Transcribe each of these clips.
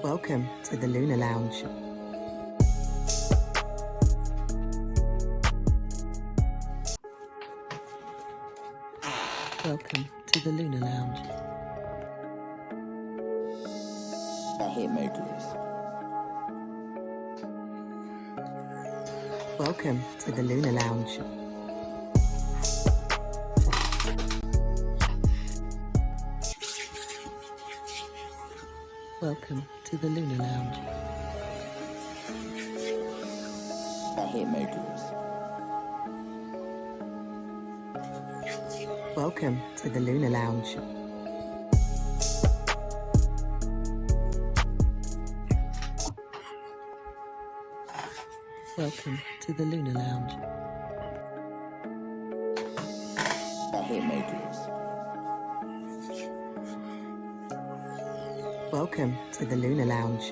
Welcome to the Lunar Lounge. Welcome to the Lunar Lounge. I hate Mercury. Welcome to the Lunar Lounge. Welcome to the Lunar Lounge. I hate Mercury. Welcome to the Lunar Lounge. Welcome to the Lunar Lounge. I hate Mercury. Welcome to the Lunar Lounge.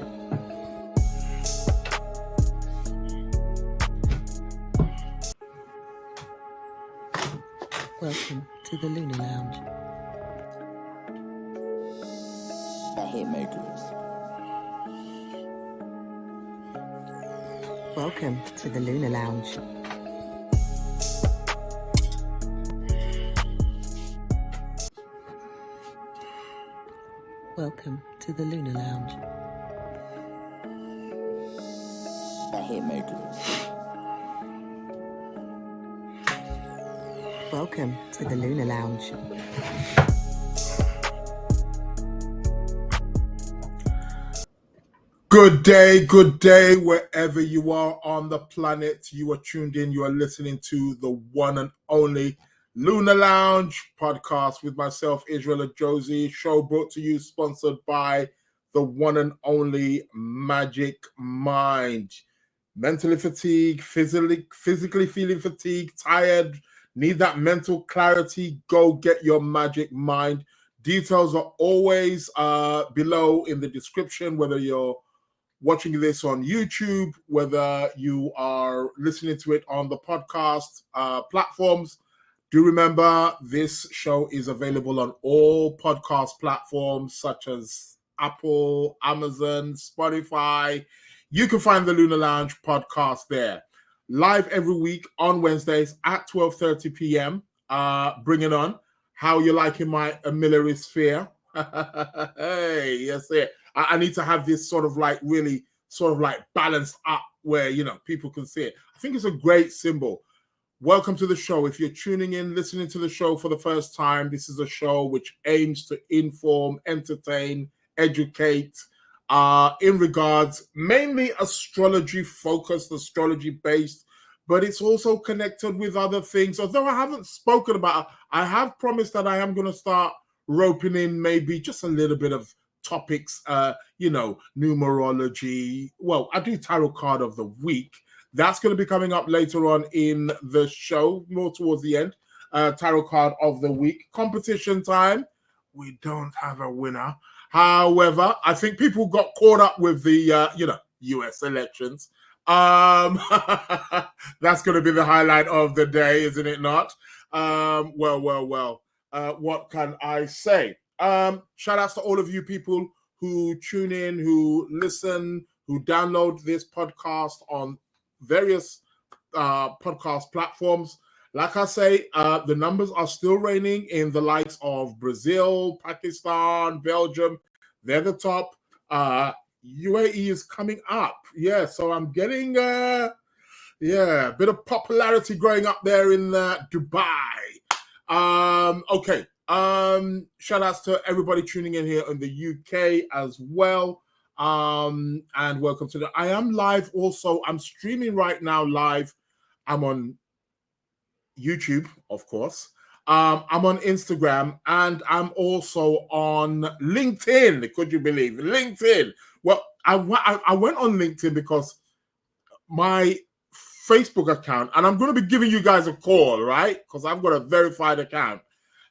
Welcome to the Lunar Lounge. I hate Mercury. Welcome to the Lunar Lounge. Welcome to the Lunar Lounge. I hate Mercury. Welcome to the Lunar Lounge. Good day, wherever you are on the planet. You are tuned in, you are listening to the one and only Lunar Lounge podcast with myself, Israel Josie. Show brought to you, sponsored by the one and only Magic Mind. Mentally fatigued, physically feeling fatigued, tired, need that mental clarity, go get your Magic Mind. Details are always below in the description, whether you're watching this on YouTube, whether you are listening to it on the podcast platforms. Do remember, this show is available on all podcast platforms such as Apple, Amazon, Spotify. You can find the Lunar Lounge podcast there. Live every week on Wednesdays at 12:30 p.m. Bringing on How You Liking My Amillary Sphere. Hey, yes, it. I need to have this sort of like really sort of like balanced up where, you know, people can see it. I think it's a great symbol. Welcome to the show. If you're tuning in, listening to the show for the first time, this is a show which aims to inform, entertain, educate, in regards mainly astrology focused, astrology based, but it's also connected with other things. Although I haven't spoken about, I have promised that I am going to start roping in maybe just a little bit of topics, numerology. Well, I do tarot card of the week. That's going to be coming up later on in the show, more towards the end. Tarot card of the week. Competition time. We don't have a winner. However, I think people got caught up with the, US elections. That's going to be the highlight of the day, isn't it not? Well. What can I say? Shout outs to all of you people who tune in, who listen, who download this podcast on various podcast platforms. Like I say, the numbers are still reigning in the likes of Brazil, Pakistan, Belgium. They're the top. UAE is coming up. Yeah, so I'm getting a bit of popularity growing up there in Dubai. Okay. Shout outs to everybody tuning in here in the UK as well. And welcome to I am live also. I'm streaming right now live. I'm on YouTube, of course. I'm on Instagram and I'm also on LinkedIn. Could you believe LinkedIn? Well, I went on LinkedIn because my Facebook account, and I'm going to be giving you guys a call, right? Because I've got a verified account.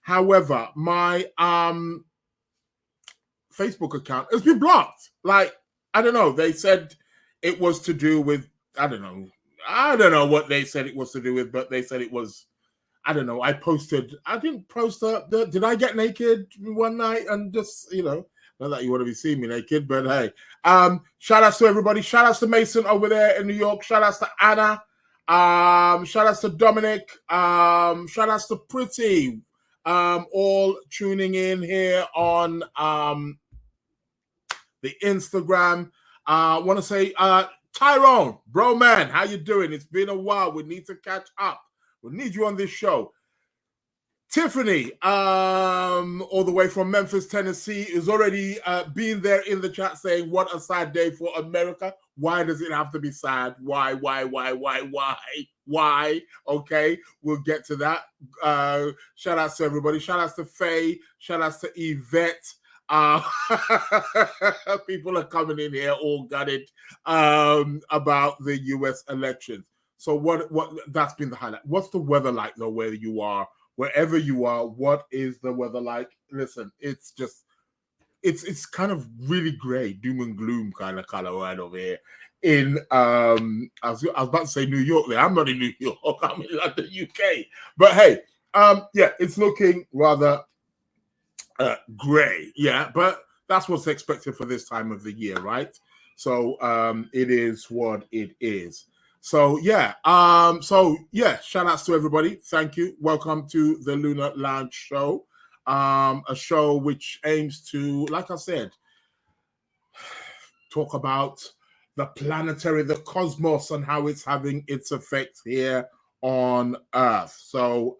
However, my Facebook account has been blocked. Like, I don't know. They said it was to do with, I don't know what they said it was to do with, but they said it was, I don't know. I didn't post did I get naked one night and just, Not that you want to be seeing me naked, but hey. Shout outs to everybody. Shout outs to Mason over there in New York. Shout outs to Anna. Shout outs to Dominic. Shout outs to Pretty. All tuning in here on the Instagram. I want to say, Tyrone, bro, man, how you doing? It's been a while. We need to catch up. We need you on this show. Tiffany, all the way from Memphis, Tennessee, is already been there in the chat saying, what a sad day for America. Why does it have to be sad? Why? Okay, we'll get to that. Shout outs to everybody. Shout outs to Faye. Shout outs to Yvette. People are coming in here all gutted about the US elections. So what that's been the highlight. What's the weather like though where you are? Wherever you are, what is the weather like? Listen, it's just, it's kind of really gray, doom and gloom kind of color right over here. In I was about to say New York there. I'm not in New York. I'm in London, UK. But hey, yeah, it's looking rather gray. Yeah, but that's what's expected for this time of the year, right? So it is what it is. So yeah, shout outs to everybody. Thank you. Welcome to the Lunar Lounge show. A show which aims to, like I said, talk about the planetary, the cosmos, and how it's having its effect here on Earth. So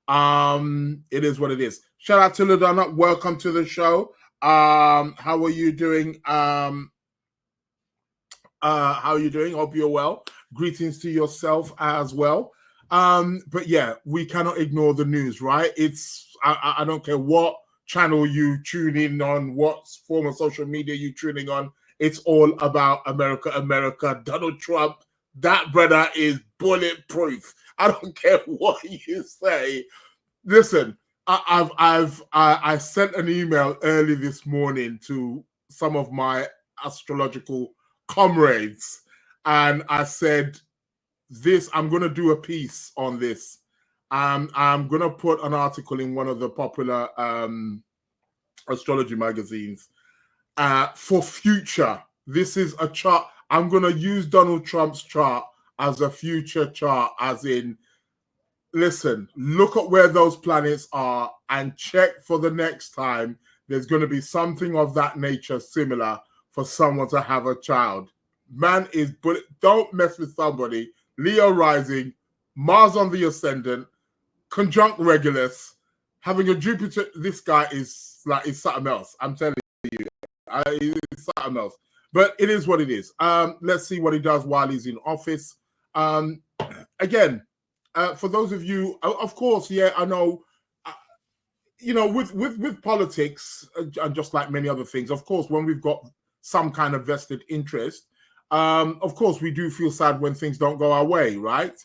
it is what it is. Shout out to Ladonna. Welcome to the show. How are you doing? How are you doing? Hope you're well. Greetings to yourself as well. But yeah, we cannot ignore the news, right? It's I don't care what channel you tune in on, what form of social media you tuning on. It's all about America, America. Donald Trump, that brother is bulletproof. I don't care what you say. Listen, I sent an email early this morning to some of my astrological comrades, and I said, I'm going to do a piece on this. I'm going to put an article in one of the popular astrology magazines for future. This is a chart. I'm going to use Donald Trump's chart as a future chart, as in, listen, look at where those planets are and check for the next time there's going to be something of that nature similar for someone to have a child. Man is, but don't mess with somebody. Leo rising, Mars on the ascendant, conjunct Regulus, having a Jupiter. This guy is like, it's something else. I'm telling you, it's something else. But it is what it is. Let's see what he does while he's in office. Again, for those of you, of course, yeah, I know. With politics, and just like many other things, of course, when we've got some kind of vested interest, of course, we do feel sad when things don't go our way, right?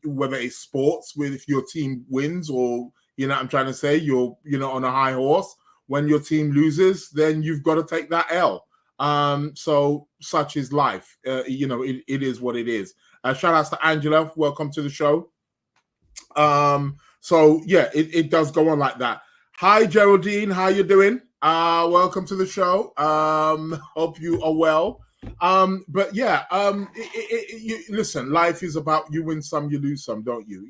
Whether it's sports, if your team wins, or, I'm trying to say, you're on a high horse. When your team loses, then you've got to take that L. So such is life. It is what it is. Shout outs to Angela. Welcome to the show. So yeah, it does go on like that. Hi, Geraldine. How you doing? Welcome to the show. Hope you are well. But yeah, listen, life is about you win some, you lose some, don't you?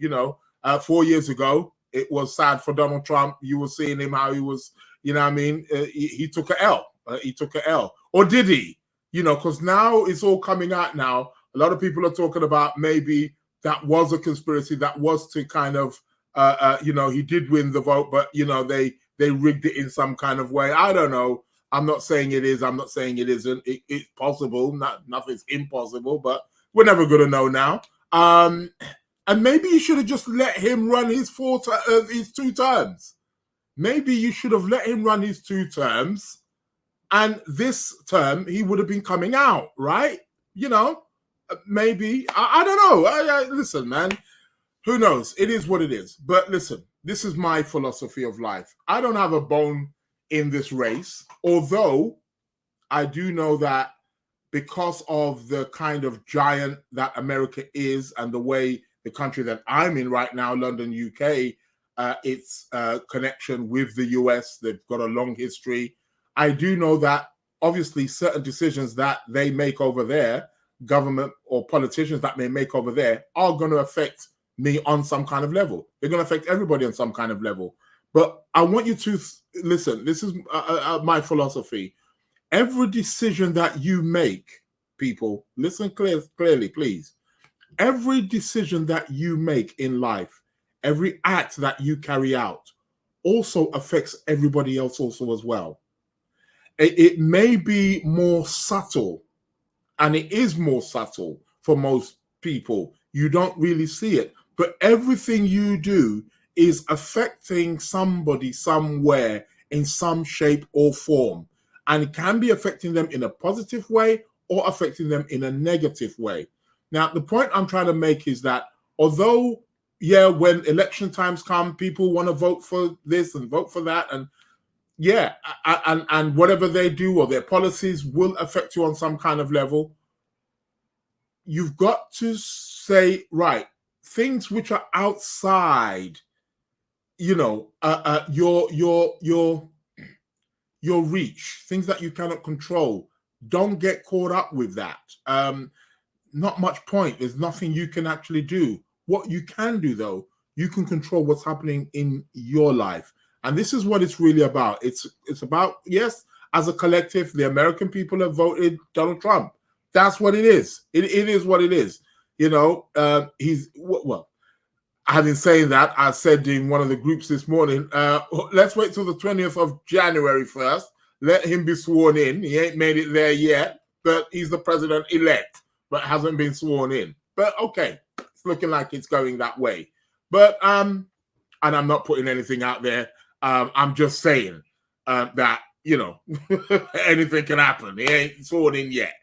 4 years ago, it was sad for Donald Trump. You were seeing him, how he was, he took an L. He took an L. Or did he? Because now it's all coming out now. A lot of people are talking about maybe that was a conspiracy, that was to kind of, he did win the vote, but, they rigged it in some kind of way. I don't know. I'm not saying it is. I'm not saying it isn't. It's possible. Nothing's impossible, but we're never going to know now. And maybe you should have just let him run his 2 terms. Maybe you should have let him run his 2 terms, and this term he would have been coming out, right? Maybe. I don't know. Listen, man. Who knows? It is what it is. But listen, this is my philosophy of life. I don't have a bone in this race, although I do know that because of the kind of giant that America is and the way the country that I'm in right now, London, UK, its connection with the US. They've got a long history. I do know that obviously certain decisions that they make over there, government or politicians that may make over there, are going to affect me on some kind of level. They're going to affect everybody on some kind of level. But I want you to listen. This is my philosophy. Every decision that you make, people, listen clearly, please. Every decision that you make in life, every act that you carry out, also affects everybody else also as well. It may be more subtle, and it is more subtle for most people. You don't really see it, but everything you do is affecting somebody somewhere in some shape or form, and it can be affecting them in a positive way or affecting them in a negative way. Now, the point I'm trying to make is that although, yeah, when election times come, people want to vote for this and vote for that, and yeah, and whatever they do or their policies will affect you on some kind of level. You've got to say, right, things which are outside, you know, your reach, things that you cannot control. Don't get caught up with that. Not much point. There's nothing you can actually do. What you can do, though, you can control what's happening in your life. And this is what it's really about. It's about, yes, as a collective, the American people have voted Donald Trump. That's what it is. It is what it is. You know, well, having said that, I said in one of the groups this morning, let's wait till the 20th of January first. Let him be sworn in. He ain't made it there yet, but he's the president-elect, but hasn't been sworn in. But okay, it's looking like it's going that way. But and I'm not putting anything out there. I'm just saying that, you know, anything can happen. He ain't sworn in yet.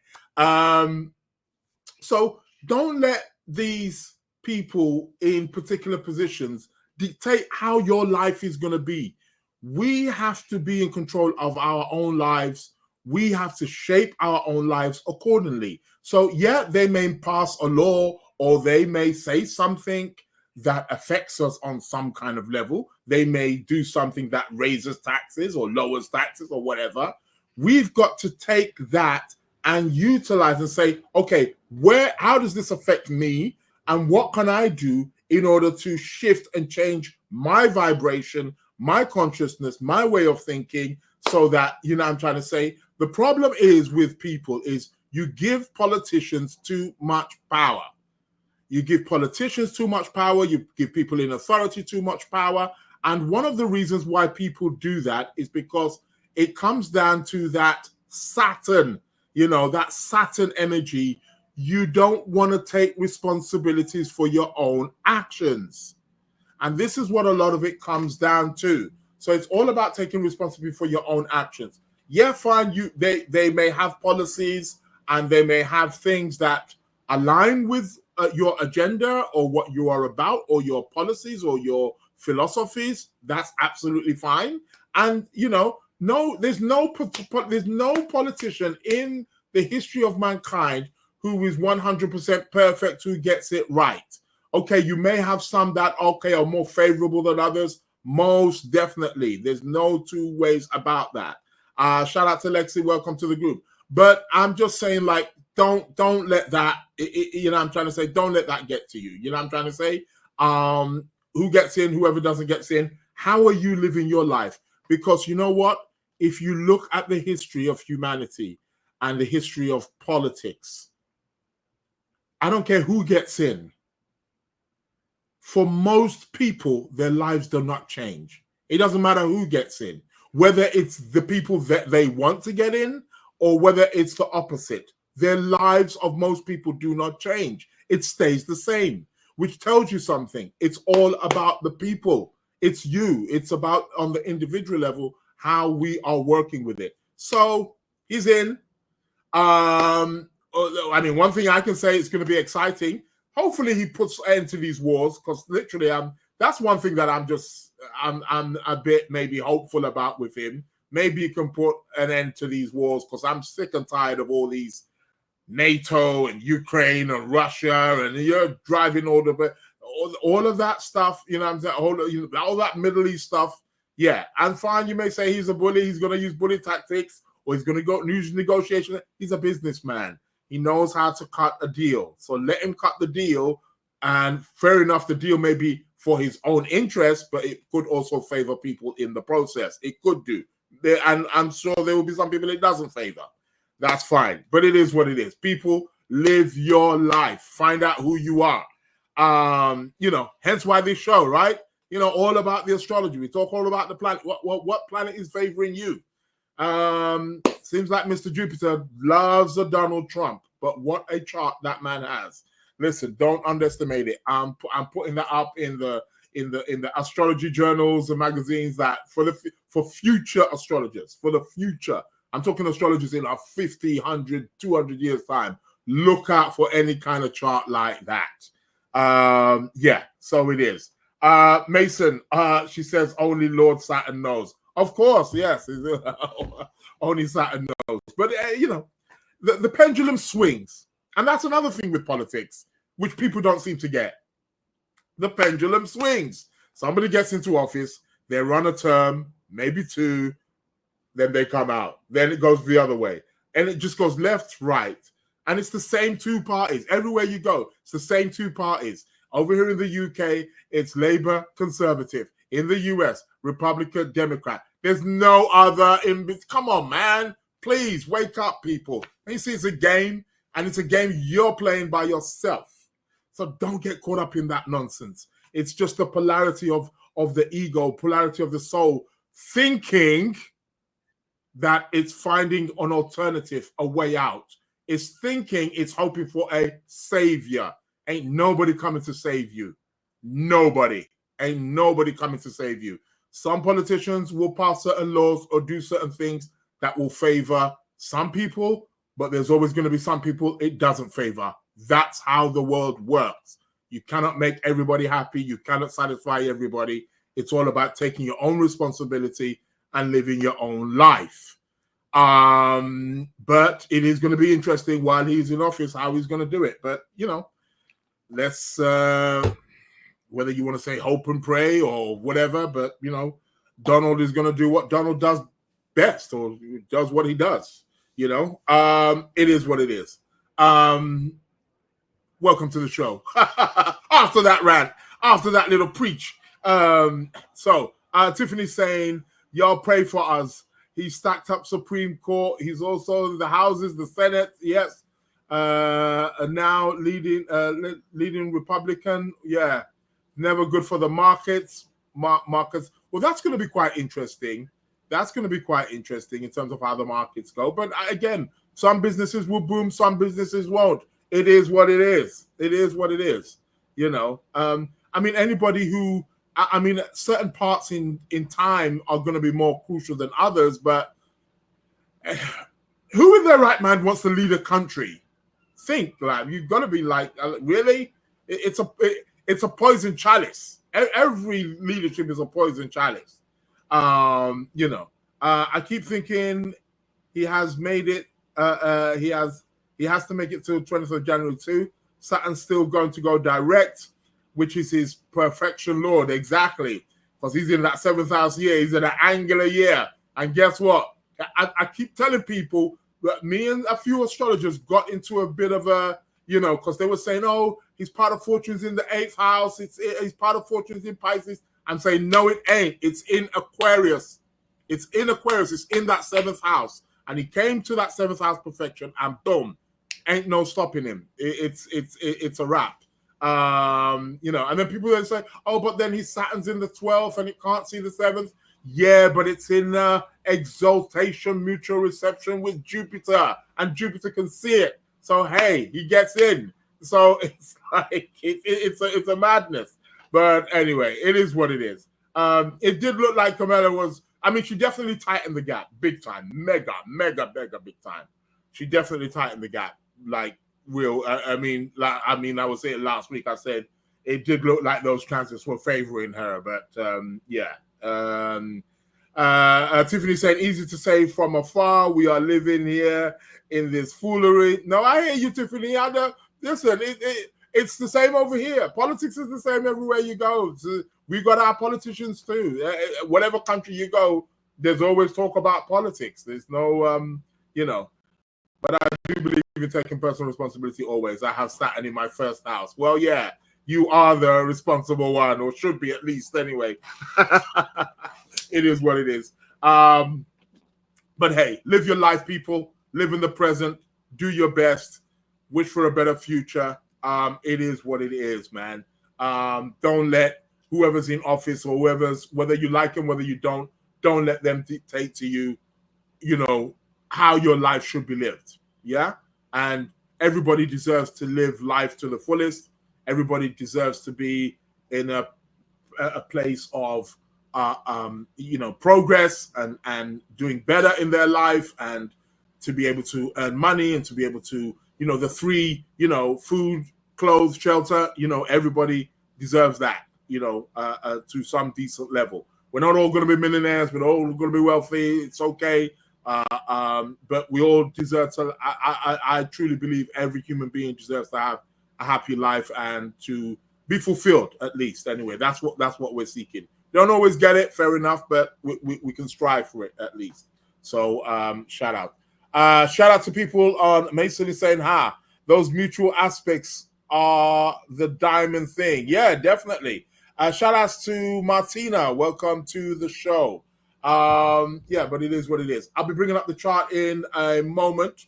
So don't let these people in particular positions dictate how your life is going to be. We have to be in control of our own lives. We have to shape our own lives accordingly. So yeah, they may pass a law or they may say something that affects us on some kind of level. They may do something that raises taxes or lowers taxes or whatever. We've got to take that and utilize and say, okay, how does this affect me? And what can I do in order to shift and change my vibration, my consciousness, my way of thinking, so that, you know, I'm trying to say, the problem is with people is you give politicians too much power. You give politicians too much power. You give people in authority too much power. And one of the reasons why people do that is because it comes down to that Saturn, you know, that Saturn energy. You don't want to take responsibilities for your own actions. And this is what a lot of it comes down to. So it's all about taking responsibility for your own actions. Yeah, fine, they may have policies and they may have things that align with your agenda or what you are about or your policies or your philosophies. That's absolutely fine. And, you know, there's no politician in the history of mankind who is 100% perfect, who gets it right. Okay, you may have some that, okay, are more favorable than others. Most definitely. There's no two ways about that. Shout out to Lexi. Welcome to the group. But I'm just saying, like, don't let that, you know, I'm trying to say, don't let that get to you. You know, I'm trying to say, who gets in, whoever doesn't get in. How are you living your life? Because you know what? If you look at the history of humanity and the history of politics, I don't care who gets in. For most people, their lives do not change. It doesn't matter who gets in, whether it's the people that they want to get in or whether it's the opposite. Their lives of most people do not change. It stays the same, which tells you something. It's all about the people. It's you. It's about, on the individual level, how we are working with it. So he's in. I mean, one thing I can say is going to be exciting. Hopefully he puts an end to these wars, because literally that's one thing that I'm a bit maybe hopeful about with him. Maybe he can put an end to these wars, because I'm sick and tired of all these NATO and Ukraine and Russia, and you're driving all all of that stuff, you know what I'm saying? All that Middle East stuff, yeah. And fine, you may say he's a bully, he's going to use bully tactics, or he's going to go use negotiation. He's a businessman. He knows how to cut a deal. So let him cut the deal. And fair enough, the deal may be for his own interest, but it could also favor people in the process. It could do. And I'm sure there will be some people it doesn't favor. That's fine. But it is what it is. People, live your life. Find out who you are. Hence why this show, right? All about the astrology. We talk all about the planet. What planet is favoring you? Seems like Mr. Jupiter loves a Donald Trump, but what a chart that man has. Listen, don't underestimate it. I'm putting that up in the astrology journals and magazines that for future astrologers, for the future. I'm talking astrologers in 50, 100, 200 years time. Look out for any kind of chart like that. So it is. Mason, she says only Lord Saturn knows. Of course, yes. Only Saturn knows. But, the pendulum swings. And that's another thing with politics, which people don't seem to get. The pendulum swings. Somebody gets into office, they run a term, maybe two, then they come out. Then it goes the other way. And it just goes left, right. And it's the same two parties. Everywhere you go, it's the same two parties. Over here in the UK, it's Labour, Conservative. In the US, Republican, Democrat. There's no other. Come on, man. Please wake up, people. And you see, it's a game, and it's a game you're playing by yourself. So don't get caught up in that nonsense. It's just the polarity of the ego, polarity of the soul, thinking that it's finding an alternative, a way out. It's thinking it's hoping for a savior. Ain't nobody coming to save you. Nobody. Ain't nobody coming to save you. Some politicians will pass certain laws or do certain things that will favor some people, but there's always going to be some people it doesn't favor. That's how the world works. You cannot make everybody happy. You cannot satisfy everybody. It's all about taking your own responsibility and living your own life. But it is going to be interesting while he's in office how he's going to do it. But, let's, whether you want to say hope and pray or whatever, but, Donald is going to do what Donald does best, or does what he does, It is what it is. Welcome to the show. After that rant, after that little preach. Tiffany's saying, y'all pray for us. He's stacked up Supreme Court. He's also in the houses, the Senate. Yes. Now leading Republican. Yeah. Never good for the markets. Markets. Well, that's going to be quite interesting. That's going to be quite interesting in terms of how the markets go. But again, some businesses will boom, some businesses won't. It is what it is. It is what it is. Anybody who, certain parts in time are going to be more crucial than others, but who in their right mind wants to lead a country? Think, you've got to be really? It's a poison chalice. Every leadership is a poison chalice. I keep thinking he has made it. He has to make it till 20th of January too. Saturn's still going to go direct, which is his perfection lord. Exactly. Because he's in that 7th house year. He's in an angular year. And guess what? I keep telling people that me and a few astrologers got into a bit of a, because they were saying, oh, he's part of fortunes in the 8th house. He's part of fortunes in Pisces. I'm saying, no, it ain't. It's in Aquarius. It's in Aquarius. It's in that 7th house. And he came to that 7th house perfection, and boom, ain't no stopping him. It's a wrap. And then people then say, oh, but then his Saturn's in the 12th and it can't see the 7th. Yeah, but it's in exaltation, mutual reception with Jupiter, and Jupiter can see it. So hey, he gets in. So it's like it's a madness. But anyway, it is what it is. It did look like Kamala was. She definitely tightened the gap, big time, mega big time. She definitely tightened the gap, like real. I was saying last week. I said it did look like those transits were favoring her, but yeah. Tiffany saying, easy to say from afar. We are living here in this foolery. No, I hear you, Tiffany. Listen, it's the same over here. Politics is the same everywhere you go. So we got our politicians too. Whatever country you go, there's always talk about politics. There's no, but I do believe in taking personal responsibility always. I have Saturn in my first house. Well, yeah, you are the responsible one, or should be at least anyway. It is what it is. But hey, live your life, people. Live in the present. Do your best. Wish for a better future. It is what it is, man. Don't let whoever's in office or whether you like them, whether you don't let them dictate to you, how your life should be lived. Yeah. And everybody deserves to live life to the fullest. Everybody deserves to be in a place of, progress and doing better in their life, and to be able to earn money and to be able to, the three, food, clothes, shelter, everybody deserves that, to some decent level. We're not all going to be millionaires. We're all going to be wealthy. It's okay. But we all deserve to, I truly believe every human being deserves to have a happy life and to be fulfilled, at least. Anyway, that's what we're seeking. Don't always get it, fair enough, but we can strive for it at least. So shout out. Shout out to people on Mason is saying, those mutual aspects are the diamond thing. Yeah, definitely. Shout outs to Martina. Welcome to the show. Yeah, but it is what it is. I'll be bringing up the chart in a moment.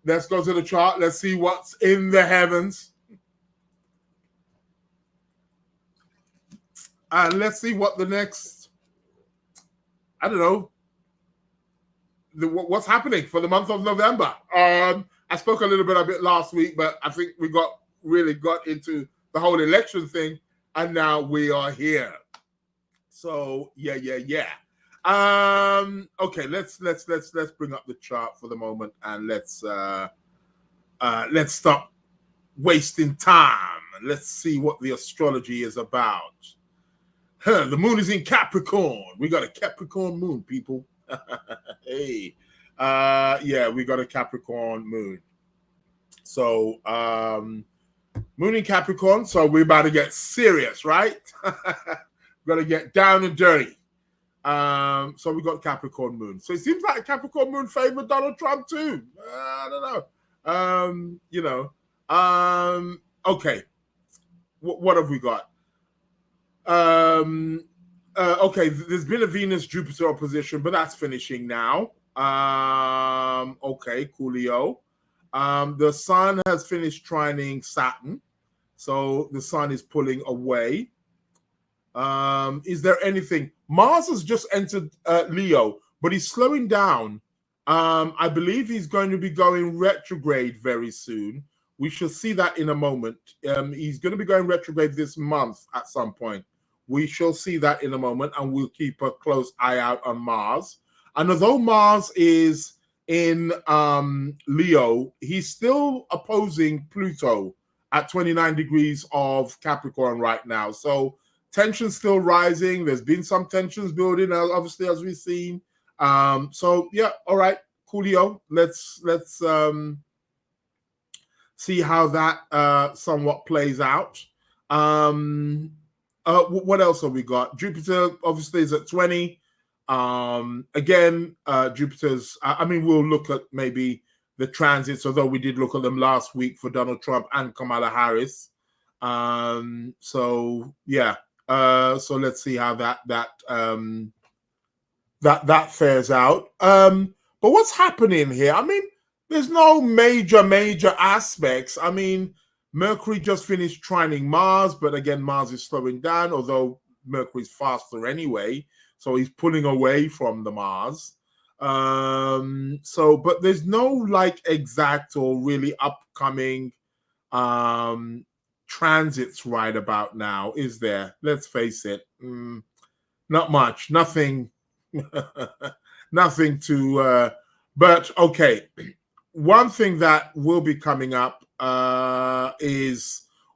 Let's go to the chart. Let's see what's in the heavens. And let's see what the next, I don't know, what's happening for the month of November. I spoke a little bit last week, but I think we really got into the whole election thing, and now we are here. So yeah. Okay, let's bring up the chart for the moment, and let's stop wasting time. Let's see what the astrology is about. The moon is in Capricorn. We got a Capricorn moon, people. Hey, yeah, we got a Capricorn moon. So, moon in Capricorn. So we're about to get serious, right? We're gonna get down and dirty. So we got Capricorn moon. So it seems like Capricorn moon favored Donald Trump too. I don't know. Okay. What have we got? Okay, there's been a Venus-Jupiter opposition, but that's finishing now. Okay, coolio. The sun has finished trining Saturn, so the sun is pulling away. Is there anything? Mars has just entered Leo, but he's slowing down. I believe he's going to be going retrograde very soon. We shall see that in a moment. He's going to be going retrograde this month at some point. We shall see that in a moment, and we'll keep a close eye out on Mars. And although Mars is in Leo, he's still opposing Pluto at 29 degrees of Capricorn right now. So tension's still rising. There's been some tensions building, obviously, as we've seen. So yeah, all right, coolio. Let's see how that somewhat plays out. What else have we got? Jupiter obviously is at 20. Again, Jupiter's, we'll look at maybe the transits, although we did look at them last week for Donald Trump and Kamala Harris. So yeah. So let's see how that fares out. But what's happening here? There's no major aspects. Mercury just finished trining Mars, but again, Mars is slowing down, although Mercury's faster anyway, so he's pulling away from the Mars. But there's no exact or really upcoming transits right about now, is there? Let's face it. Not much. Nothing. Nothing to... but okay. One thing that will be coming up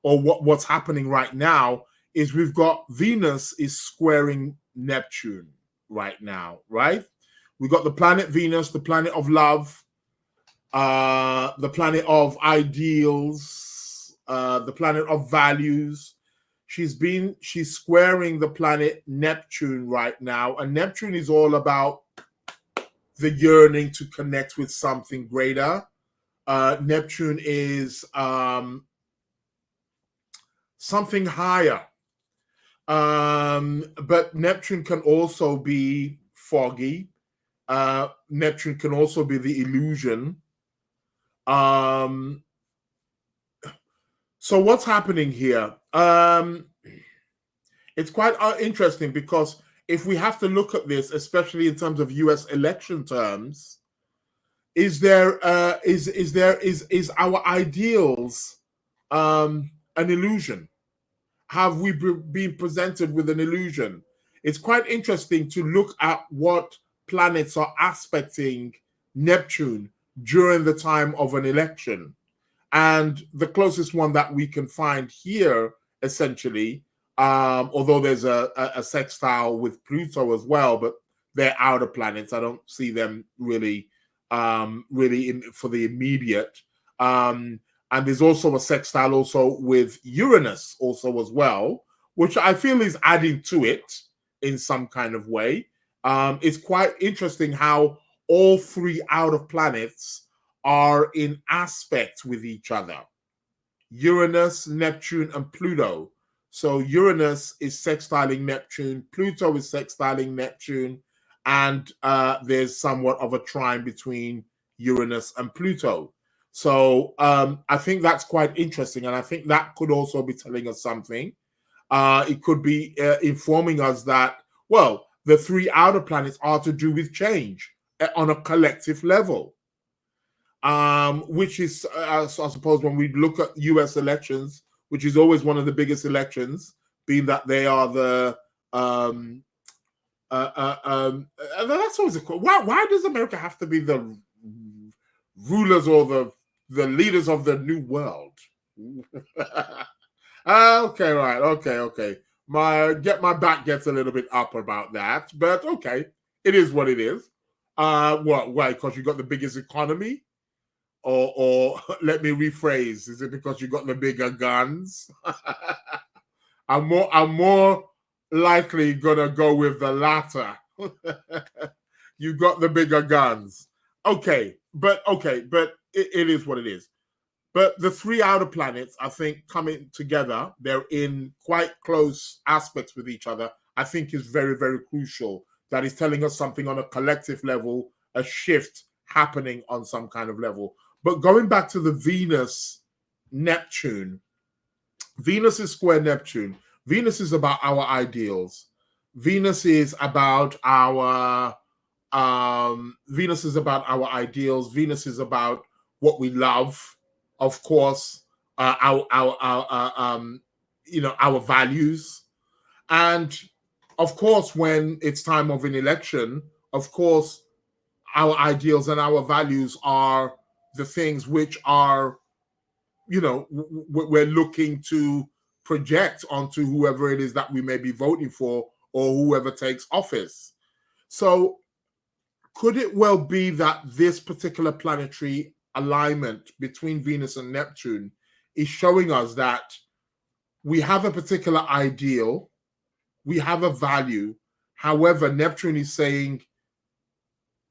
what's happening right now is we've got Venus is squaring Neptune right now, right? We've got the planet Venus, the planet of love, the planet of ideals, the planet of values. She's squaring the planet Neptune right now, and Neptune is all about the yearning to connect with something greater. Neptune is something higher. But Neptune can also be foggy. Neptune can also be the illusion. So what's happening here? It's quite interesting, because if we have to look at this, especially in terms of US election terms, is our ideals an illusion? Have we been presented with an illusion? It's quite interesting to look at what planets are aspecting Neptune during the time of an election. And the closest one that we can find here, essentially, although there's a sextile with Pluto as well, but they're outer planets. I don't see them really for the immediate. And there's also a sextile also with Uranus also as well, which I feel is adding to it in some kind of way. It's quite interesting how all three outer planets are in aspect with each other. Uranus, Neptune, and Pluto. So Uranus is sextiling Neptune, Pluto is sextiling Neptune, and there's somewhat of a trine between Uranus and Pluto. So I think that's quite interesting, and I think that could also be telling us something. It could be informing us that, well, the three outer planets are to do with change on a collective level, which is, I suppose, when we look at US elections, which is always one of the biggest elections, being that they are the that's always a question. Why does America have to be the rulers or the leaders of the new world? Okay, right. Okay. My back gets a little bit up about that, but okay, it is what it is. Why? Because you got the biggest economy, or let me rephrase: is it because you got the bigger guns? I'm more likely gonna go with the latter. You got the bigger guns. Okay, but it is what it is. But the three outer planets, I think, coming together, they're in quite close aspects with each other, I think is very, very crucial. That is telling us something on a collective level, a shift happening on some kind of level. But going back to the Venus-Neptune, Venus is square Neptune. Venus is about our ideals. Venus is about our ideals. Venus is about what we love, of course, our values, and of course, when it's time of an election, of course, our ideals and our values are the things which are, we're looking to project onto whoever it is that we may be voting for, or whoever takes office. So could it well be that this particular planetary alignment between Venus and Neptune is showing us that we have a particular ideal, we have a value. However, Neptune is saying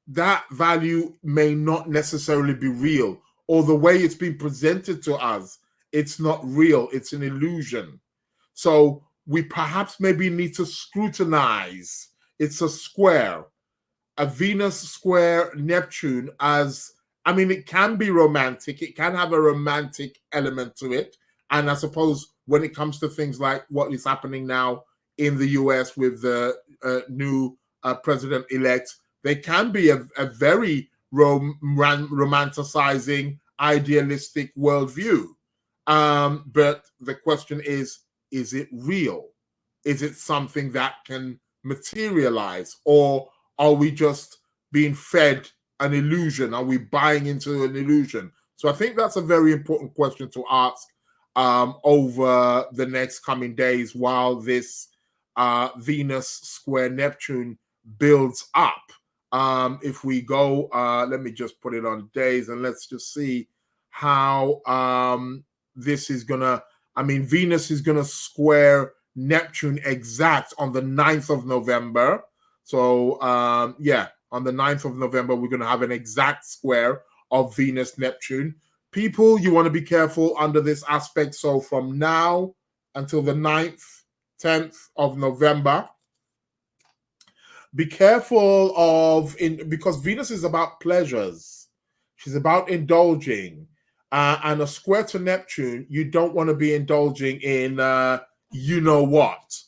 that value may not necessarily be real, or the way it's been presented to us, it's not real, it's an illusion. So we perhaps maybe need to scrutinize. It's a square, a Venus square Neptune, as, I mean, it can be romantic. It can have a romantic element to it. And I suppose when it comes to things like what is happening now in the US with the new president-elect, they can be a very romanticizing, idealistic worldview. But the question is it real? Is it something that can materialize? Or are we just being fed an illusion? Are we buying into an illusion? So I think that's a very important question to ask over the next coming days while this Venus square Neptune builds up. If we go, let me just put it on days and let's just see how this is gonna, Venus is gonna square Neptune exact on the 9th of November. So on the 9th of November, we're gonna have an exact square of Venus Neptune. People, you want to be careful under this aspect. So from now until the 9th, 10th of November, be careful because Venus is about pleasures. She's about indulging. And a square to Neptune, you don't want to be indulging in you know what.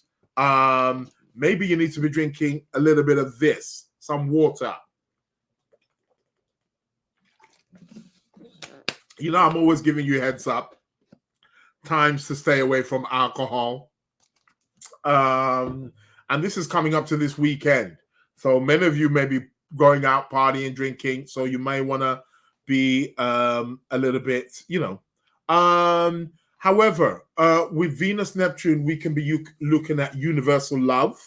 Maybe you need to be drinking a little bit of this, some water. You know, I'm always giving you a heads up. Times to stay away from alcohol. And this is coming up to this weekend. So many of you may be going out partying, drinking. So you may want to be a little bit, However, with Venus Neptune, we can be looking at universal love.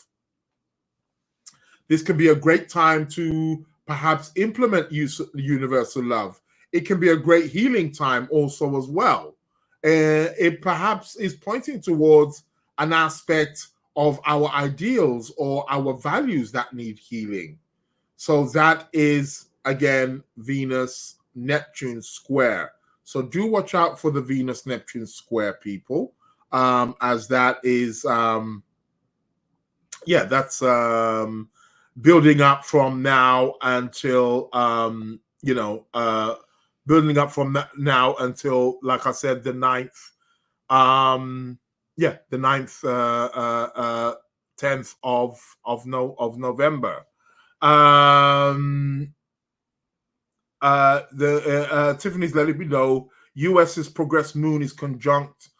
This can be a great time to perhaps implement universal love. It can be a great healing time also as well. It perhaps is pointing towards an aspect of our ideals or our values that need healing. So that is, again, Venus-Neptune square. So do watch out for the Venus-Neptune square, people, as that is, that's building up from now until, building up from now until, like I said, the 9th. The 9th, 10th of November. Tiffany's letting me know US's progressed moon is conjunct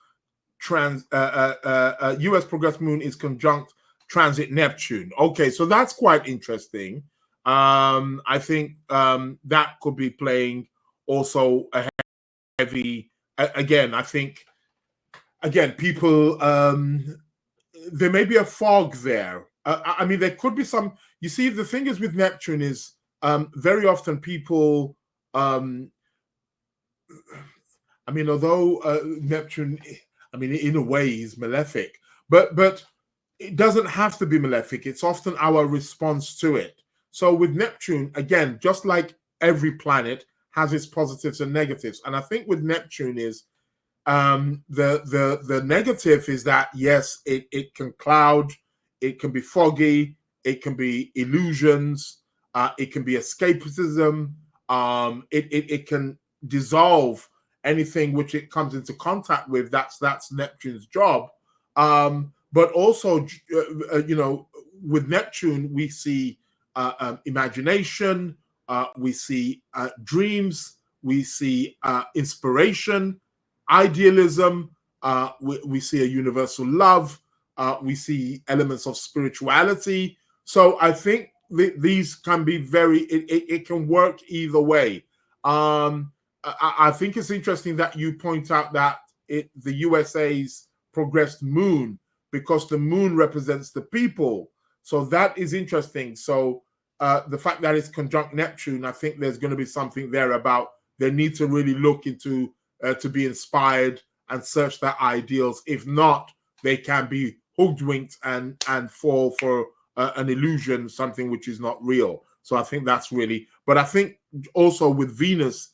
US progressed moon is conjunct transit Neptune. Okay, so that's quite interesting. I think that could be playing also a heavy. Again, I think. Again, people, there may be a fog there. There could be some. You see, the thing is with Neptune is very often people. Although Neptune, in a way, is malefic, but it doesn't have to be malefic. It's often our response to it. So with Neptune, again, just like every planet has its positives and negatives, and I think with Neptune is. The negative is that yes, it can cloud, it can be foggy, it can be illusions, it can be escapism, it can dissolve anything which it comes into contact with. That's Neptune's job. But also, with Neptune, we see imagination, we see dreams, we see inspiration. Idealism, we see a universal love, we see elements of spirituality. So I think these can be it can work either way. I think it's interesting that you point out that the USA's progressed moon, because the moon represents the people. So that is interesting. So the fact that it's conjunct Neptune, I think there's going to be something there about they need to really look into to be inspired and search their ideals. If not, they can be hoodwinked and fall for an illusion, something which is not real. So I think that's really, but I think also with Venus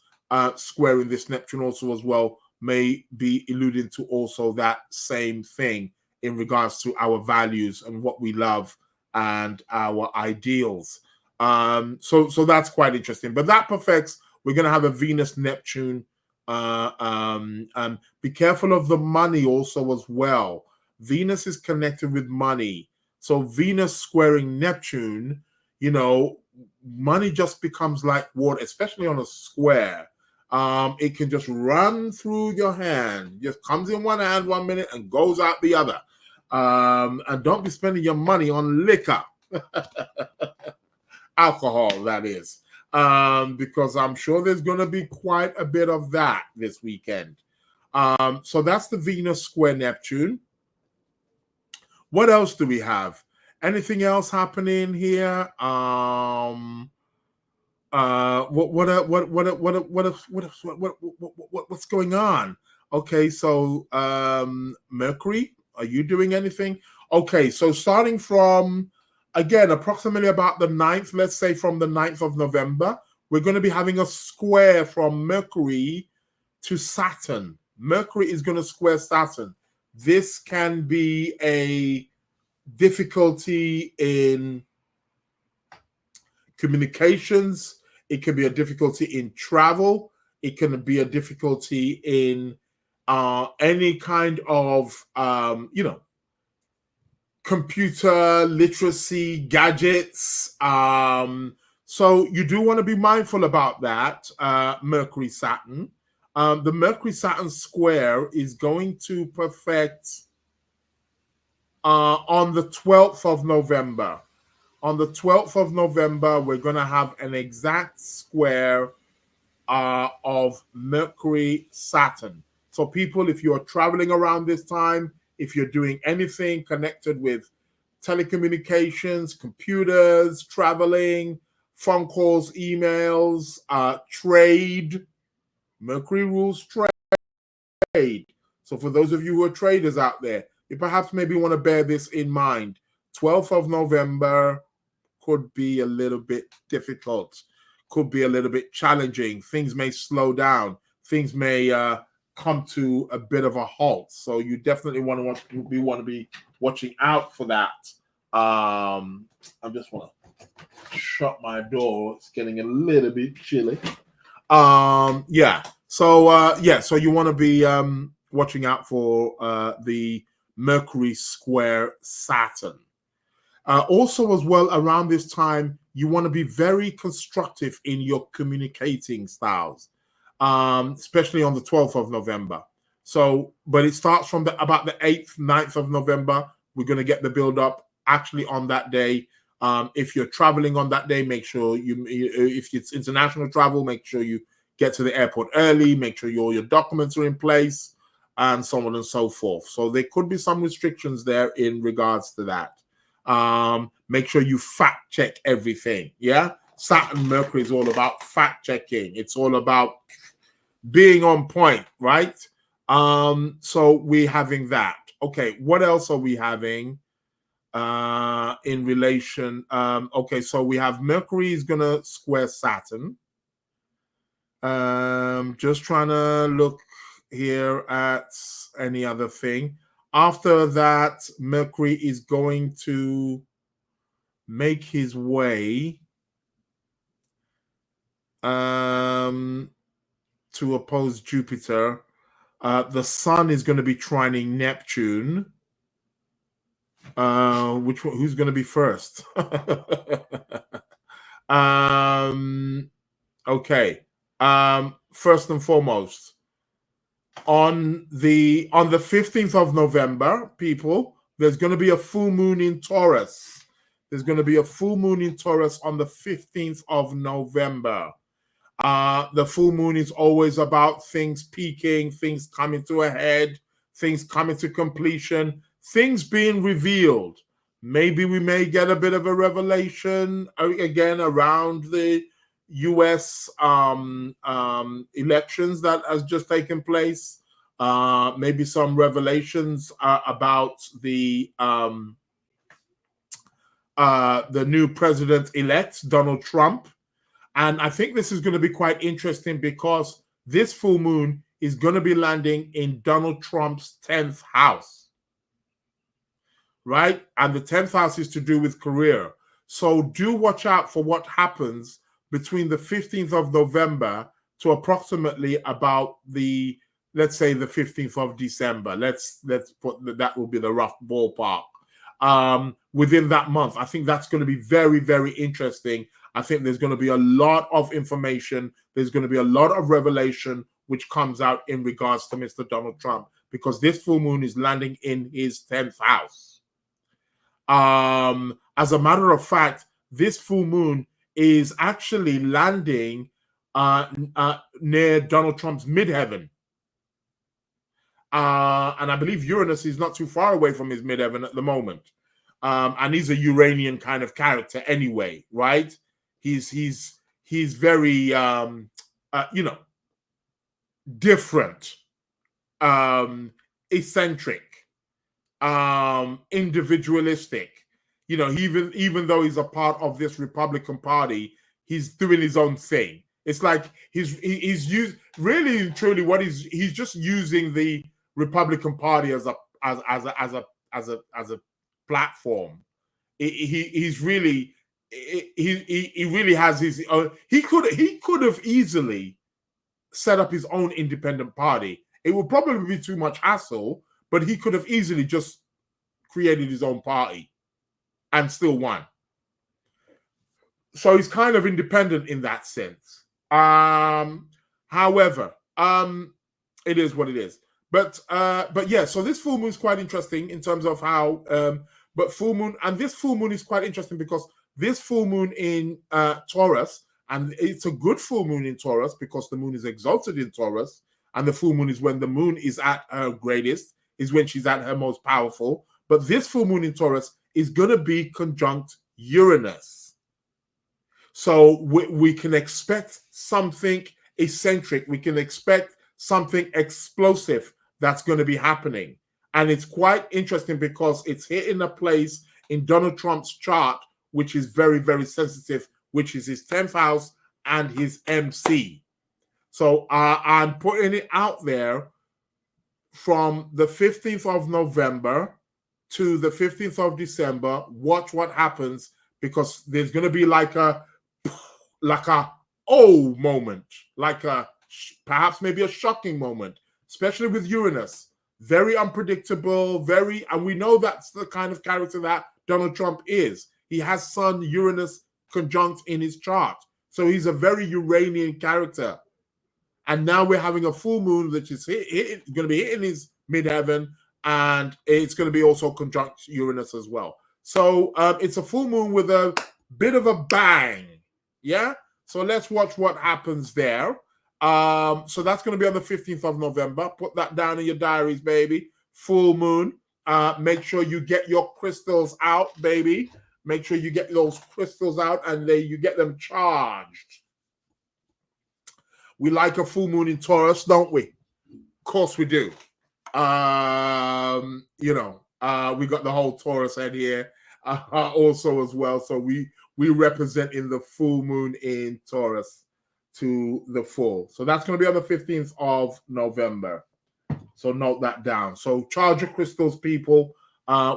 squaring this Neptune also as well, may be alluding to also that same thing in regards to our values and what we love and our ideals. So that's quite interesting. But that perfects, we're going to have a Venus-Neptune. Be careful of the money also as well. Venus is connected with money. So Venus squaring Neptune, money just becomes like water, especially on a square. It can just run through your hand, just comes in one hand 1 minute and goes out the other. And don't be spending your money on liquor, alcohol, that is, because I'm sure there's going to be quite a bit of that this weekend. So that's the Venus square Neptune. What else do we have? Anything else happening here? What's going on? Okay, so Mercury, are you doing anything? Okay, so starting from, again, approximately about the 9th, let's say from the 9th of November, we're going to be having a square from Mercury to Saturn. Mercury is going to square Saturn. This can be a difficulty in communications. It can be a difficulty in travel. It can be a difficulty in any kind of, computer literacy gadgets. So you do want to be mindful about that, Mercury Saturn. The Mercury Saturn square is going to perfect on the 12th of November. On the 12th of November, we're going to have an exact square of Mercury Saturn. So people, if you're traveling around this time, if you're doing anything connected with telecommunications, computers, traveling, phone calls, emails, trade, Mercury rules trade. So for those of you who are traders out there, you perhaps maybe want to bear this in mind. 12th of November could be a little bit difficult, could be a little bit challenging. Things may slow down. Things may come to a bit of a halt. So you definitely want to be watching out for that. I just want to shut my door. It's getting a little bit chilly. Yeah. So you want to be watching out for the Mercury square Saturn. Also, as well, around this time, you want to be very constructive in your communicating styles, especially on the 12th of November. So, but it starts from about the 8th, 9th of November. We're going to get the build up actually on that day. If you're traveling on that day, make sure if it's international travel, make sure you get to the airport early, make sure all your documents are in place, and so on and so forth. So there could be some restrictions there in regards to that. Make sure you fact check everything. Yeah, Saturn Mercury is all about fact checking. It's all about being on point, right? So we're having that. Okay, what else are we having in relation? Okay, so we have Mercury is gonna square Saturn. Just trying to look here at any other thing. After that, Mercury is going to make his way to oppose Jupiter. The Sun is going to be trining Neptune. Who's going to be first? Okay. First and foremost, on the 15th of November, people, there's going to be a full moon in Taurus. There's going to be a full moon in Taurus on the 15th of November. The full moon is always about things peaking, things coming to a head, things coming to completion, things being revealed. Maybe we may get a bit of a revelation again around the US elections that has just taken place. Maybe some revelations about the new president-elect, Donald Trump. And I think this is going to be quite interesting because this full moon is going to be landing in Donald Trump's 10th house, right? And the 10th house is to do with career. So do watch out for what happens between the 15th of November to approximately about the, let's say, the 15th of December. Let's put that will be the rough ballpark. Within that month, I think that's going to be very, very interesting. I think there's going to be a lot of information. There's going to be a lot of revelation which comes out in regards to Mr. Donald Trump, because this full moon is landing in his 10th house. As a matter of fact, this full moon is actually landing near Donald Trump's midheaven. And I believe Uranus is not too far away from his midheaven at the moment. And he's a Uranian kind of character anyway, right? He's very different. eccentric, individualistic. You know, even though he's a part of this Republican Party, he's doing his own thing. It's like he's used really and truly what he's just using the Republican Party as a platform. He's really he really has his he could have easily set up his own independent party. It would probably be too much hassle, but he could have easily just created his own party and still won. So he's kind of independent in that sense. However, it is what it is. But yeah, so this full moon is quite interesting in terms of how but full moon, and this full moon is quite interesting because this full moon in Taurus, and it's a good full moon in Taurus because the moon is exalted in Taurus, and the full moon is when the moon is at her greatest, is when she's at her most powerful. But this full moon in Taurus is going to be conjunct Uranus. So we can expect something eccentric. We can expect something explosive that's going to be happening. And it's quite interesting because it's hitting a place in Donald Trump's chart, which is very, very sensitive, which is his 10th house and his MC. So I'm putting it out there from the 15th of November to the 15th of December. Watch what happens, because there's going to be like a oh moment, like a perhaps maybe a shocking moment, especially with Uranus. Very unpredictable, and we know that's the kind of character that Donald Trump is. He has Sun Uranus conjunct in his chart. So he's a very Uranian character. And now we're having a full moon that is going to be hitting his midheaven, and it's going to be also conjunct Uranus as well. So it's a full moon with a bit of a bang. Yeah? So let's watch what happens there. So that's going to be on the 15th of November. Put that down in your diaries, baby. Full moon. Make sure you get your crystals out, baby. Make sure you get those crystals out and you get them charged. We like a full moon in Taurus, don't we? Of course we do. We got the whole Taurus head here also as well. So we represent in the full moon in Taurus to the full. So that's going to be on the 15th of November. So note that down. So charge your crystals, people.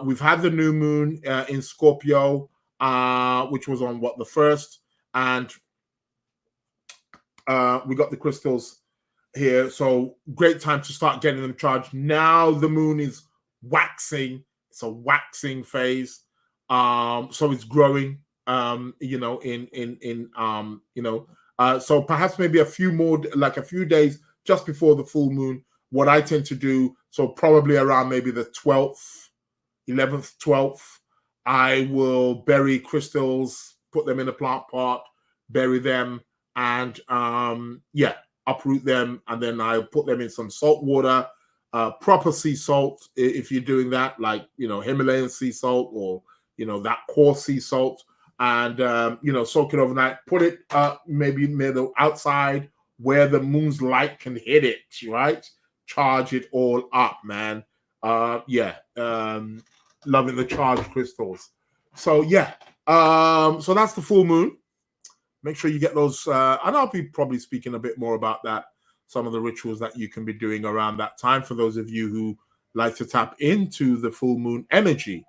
We've had the new moon in Scorpio, which was on the 1st, and we got the crystals here. So great time to start getting them charged. Now the moon is waxing. It's a waxing phase. So it's growing. So perhaps maybe a few days just before the full moon. What I tend to do, so probably around maybe the 12th, 11th, 12th, I will bury crystals, put them in a plant pot, bury them, and uproot them, and then I put them in some salt water, proper sea salt if you're doing that, like Himalayan sea salt or that coarse sea salt, and soak it overnight. Put it maybe middle outside where the moon's light can hit it, right? Charge it all up, man. Loving the charged crystals. So so that's the full moon. Make sure you get those, and I'll be probably speaking a bit more about that, some of the rituals that you can be doing around that time for those of you who like to tap into the full moon energy.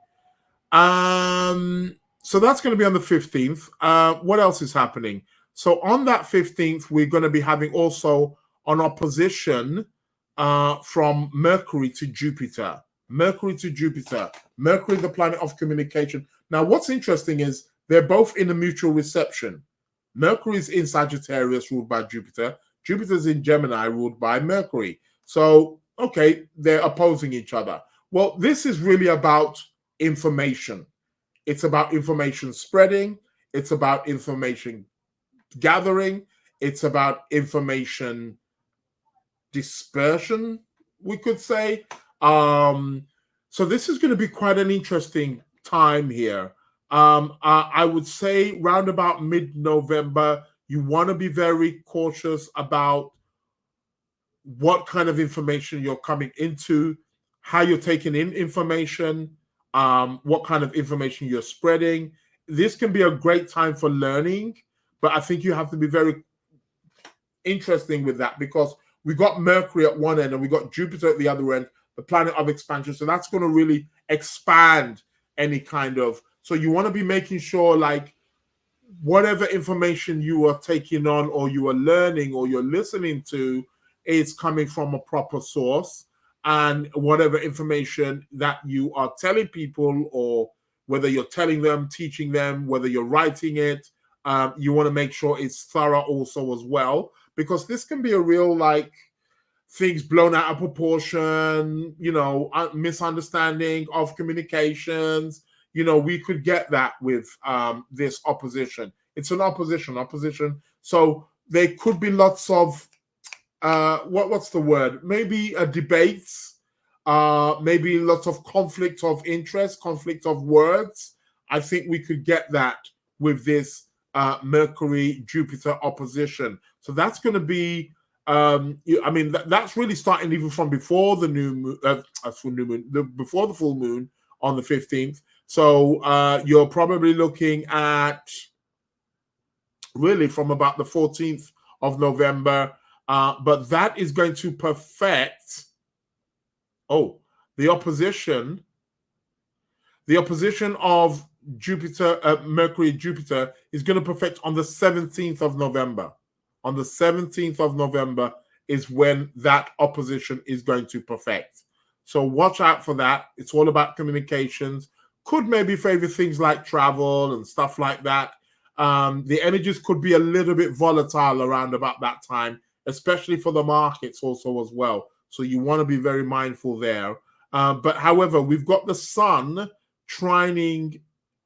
So that's going to be on the 15th. What else is happening? So on that 15th, we're going to be having also an opposition from Mercury to Jupiter. Mercury, the planet of communication. Now, what's interesting is they're both in a mutual reception. Mercury is in Sagittarius, ruled by Jupiter. Jupiter's in Gemini, ruled by Mercury. So, okay, they're opposing each other. Well, this is really about information. It's about information spreading. It's about information gathering. It's about information dispersion, we could say. So this is going to be quite an interesting time here. I would say round about mid-November, you want to be very cautious about what kind of information you're coming into, how you're taking in information, what kind of information you're spreading. This can be a great time for learning, but I think you have to be very interesting with that, because we got Mercury at one end and we got Jupiter at the other end, the planet of expansion. So that's going to really expand any kind of, so you want to be making sure, like, whatever information you are taking on or you are learning or you're listening to is coming from a proper source, and whatever information that you are telling people, or whether you're telling them, teaching them, whether you're writing it, you want to make sure it's thorough also as well, because this can be a real, like, things blown out of proportion, misunderstanding of communications. We could get that with this opposition. It's an opposition. So there could be lots of what's the word? Maybe debates, maybe lots of conflict of interest, conflict of words. I think we could get that with this Mercury Jupiter opposition. So that's going to be that's really starting even from before the before the full moon on the 15th. So you're probably looking at really from about the 14th of November, but that is going to perfect the opposition of Jupiter, Mercury Jupiter is going to perfect on the 17th of November. On the 17th of November is when that opposition is going to perfect. So watch out for that. It's all about communications. Could maybe favor things like travel and stuff like that. The energies could be a little bit volatile around about that time, especially for the markets also as well. So you want to be very mindful there. But however, we've got the sun trining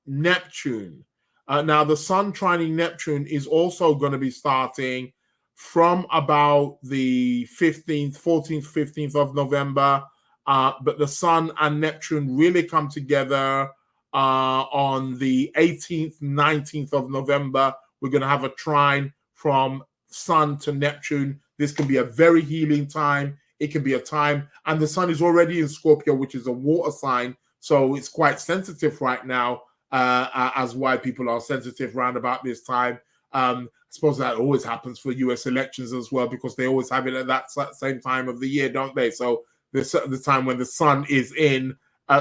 Neptune. Now, the sun trining Neptune is also going to be starting from about the 15th, 14th, 15th of November. But the sun and Neptune really come together on the 18th, 19th of November. We're going to have a trine from sun to Neptune. This can be a very healing time. It can be a time, and the sun is already in Scorpio, which is a water sign. So it's quite sensitive right now, as why people are sensitive around about this time. I suppose that always happens for US elections as well, because they always have it at that same time of the year, don't they? So the time when the sun is in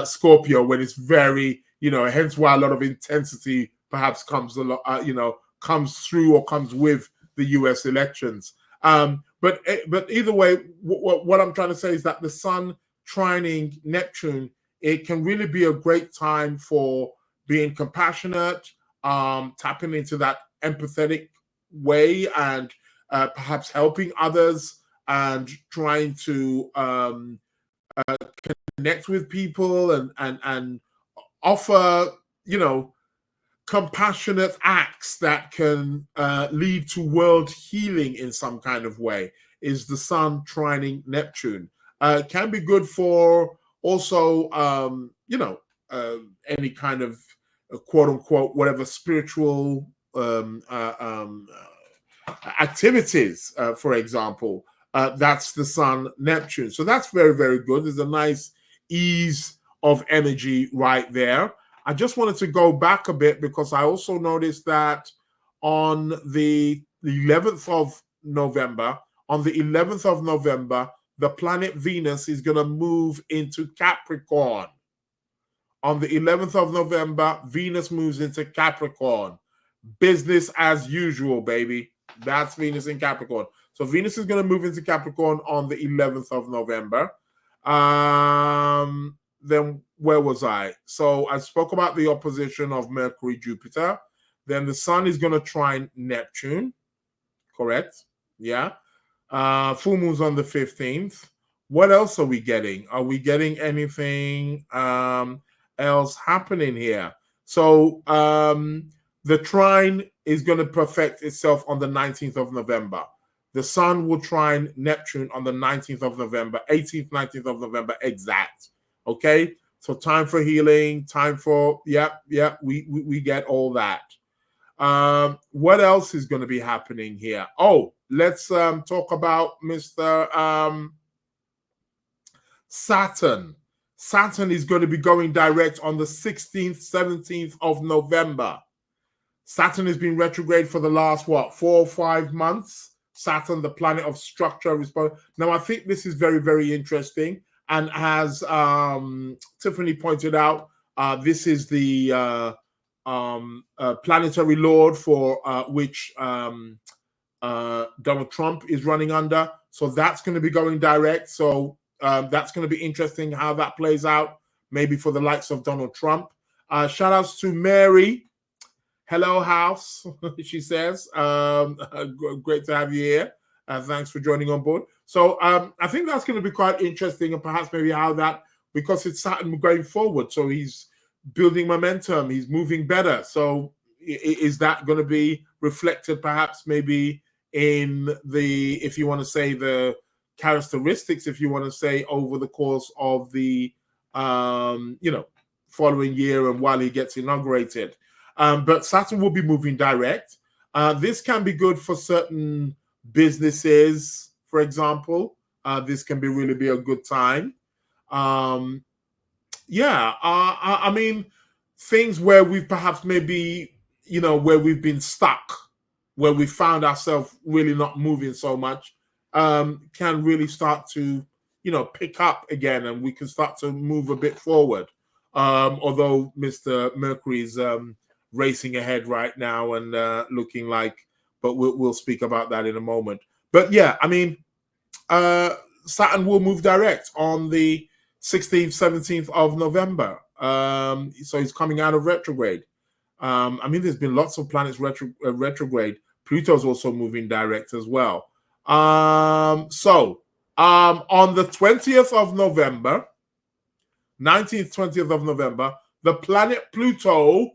Scorpio, when it's very, hence why a lot of intensity perhaps comes a lot, comes through or comes with the US elections. But either way, what I'm trying to say is that the sun trining Neptune, it can really be a great time for being compassionate, tapping into that empathetic way, and perhaps helping others, and trying to connect with people and offer, compassionate acts that can lead to world healing in some kind of way. Is the sun trining Neptune. Can be good for also, any kind of quote unquote, whatever spiritual activities, for example. That's the sun Neptune. So that's very, very good. There's a nice ease of energy right there. I just wanted to go back a bit, because I also noticed that on the 11th of November, the planet Venus is going to move into Capricorn. On the 11th of November, Venus moves into Capricorn. Business as usual, baby. That's Venus in Capricorn. So Venus is going to move into Capricorn on the 11th of November. Then where was I? So I spoke about the opposition of Mercury, Jupiter. Then the sun is going to trine Neptune. Correct? Yeah. Full moon's on the 15th. What else are we getting? Are we getting anything else happening here? So the trine is going to perfect itself on the 19th of November. The sun will trine Neptune on the 19th of November, 18th, 19th of November, exact. Okay? So time for healing, time for, we get all that. What else is going to be happening here? Oh, let's talk about Mr. Saturn. Saturn is going to be going direct on the 16th, 17th of November. Saturn has been retrograde for the last, 4 or 5 months. Saturn, the planet of structure. Now, I think this is very, very interesting. And as Tiffany pointed out, this is the planetary lord for which Donald Trump is running under. So that's going to be going direct. So that's going to be interesting how that plays out, maybe for the likes of Donald Trump. Shout outs to Mary. Hello, house, she says. Great to have you here. Thanks for joining on board. So I think that's going to be quite interesting, and perhaps maybe how that, because it's Saturn going forward. So he's building momentum. He's moving better. So is that going to be reflected perhaps maybe in the, if you want to say the characteristics, if you want to say over the course of the, following year and while he gets inaugurated. But Saturn will be moving direct. This can be good for certain businesses, for example. This can really be a good time. I mean, things where we've perhaps maybe, where we've been stuck, where we found ourselves really not moving so much, can really start to, pick up again, and we can start to move a bit forward. Although Mr. Mercury is racing ahead right now and looking like, but we'll speak about that in a moment. But yeah, I mean, Saturn will move direct on the 16th, 17th of November. So he's coming out of retrograde. I mean, there's been lots of planets retrograde. Pluto's also moving direct as well. On the 20th of November, 19th, 20th of November, the planet Pluto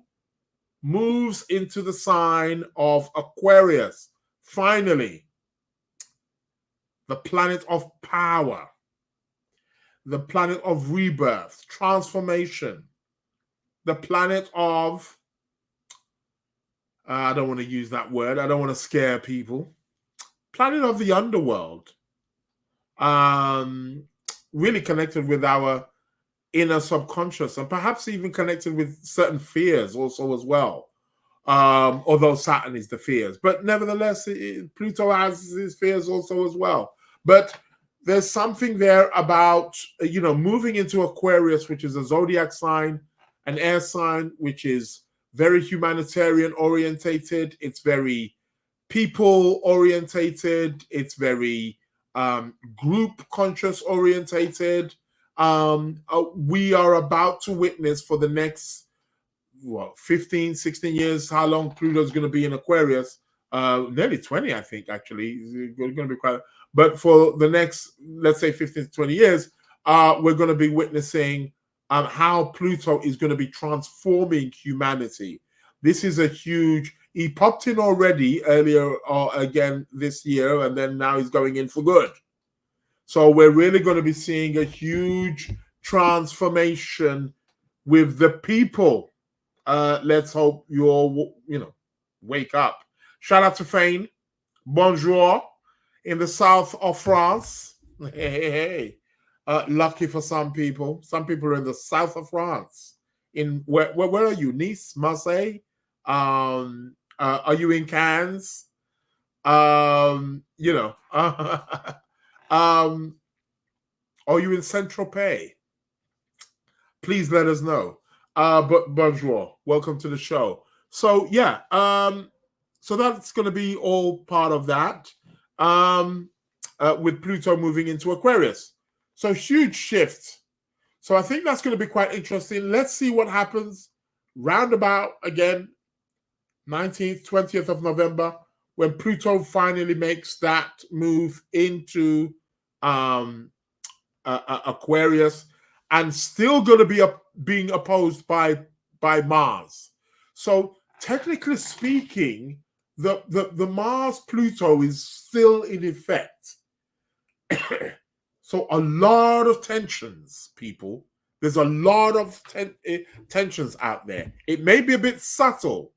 moves into the sign of Aquarius. Finally, the planet of power, the planet of rebirth, transformation, the planet of, I don't want to use that word, I don't want to scare people, planet of the underworld, really connected with our inner subconscious, and perhaps even connected with certain fears also as well. Although Saturn is the fears, but nevertheless, Pluto has his fears also as well. But there's something there about, moving into Aquarius, which is a zodiac sign, an air sign, which is very humanitarian orientated. It's very people orientated. It's very group conscious orientated. We are about to witness for the next 15, 16 years, how long Pluto's going to be in Aquarius. Nearly 20, I think, actually. It's going to be quite, but for the next, let's say 15 to 20 years, we're going to be witnessing how Pluto is going to be transforming humanity. This is a huge, he popped in already earlier again this year, and then now he's going in for good. So we're really going to be seeing a huge transformation with the people. Let's hope you all, wake up. Shout out to Fane. Bonjour. In the south of France. Hey. Lucky for some people. Some people are in the south of France. In where are you? Nice, Marseille? Are you in Cannes? Are you in Saint-Tropez? Please let us know. But bonjour, welcome to the show. So yeah, so that's going to be all part of that. With Pluto moving into Aquarius, so huge shift. So I think that's going to be quite interesting. Let's see what happens roundabout again, 19th, 20th of November, when Pluto finally makes that move into Aquarius, and still going to be being opposed by Mars. So technically speaking, the Mars Pluto is still in effect. So a lot of tensions, people. There's a lot of tensions out there. It may be a bit subtle,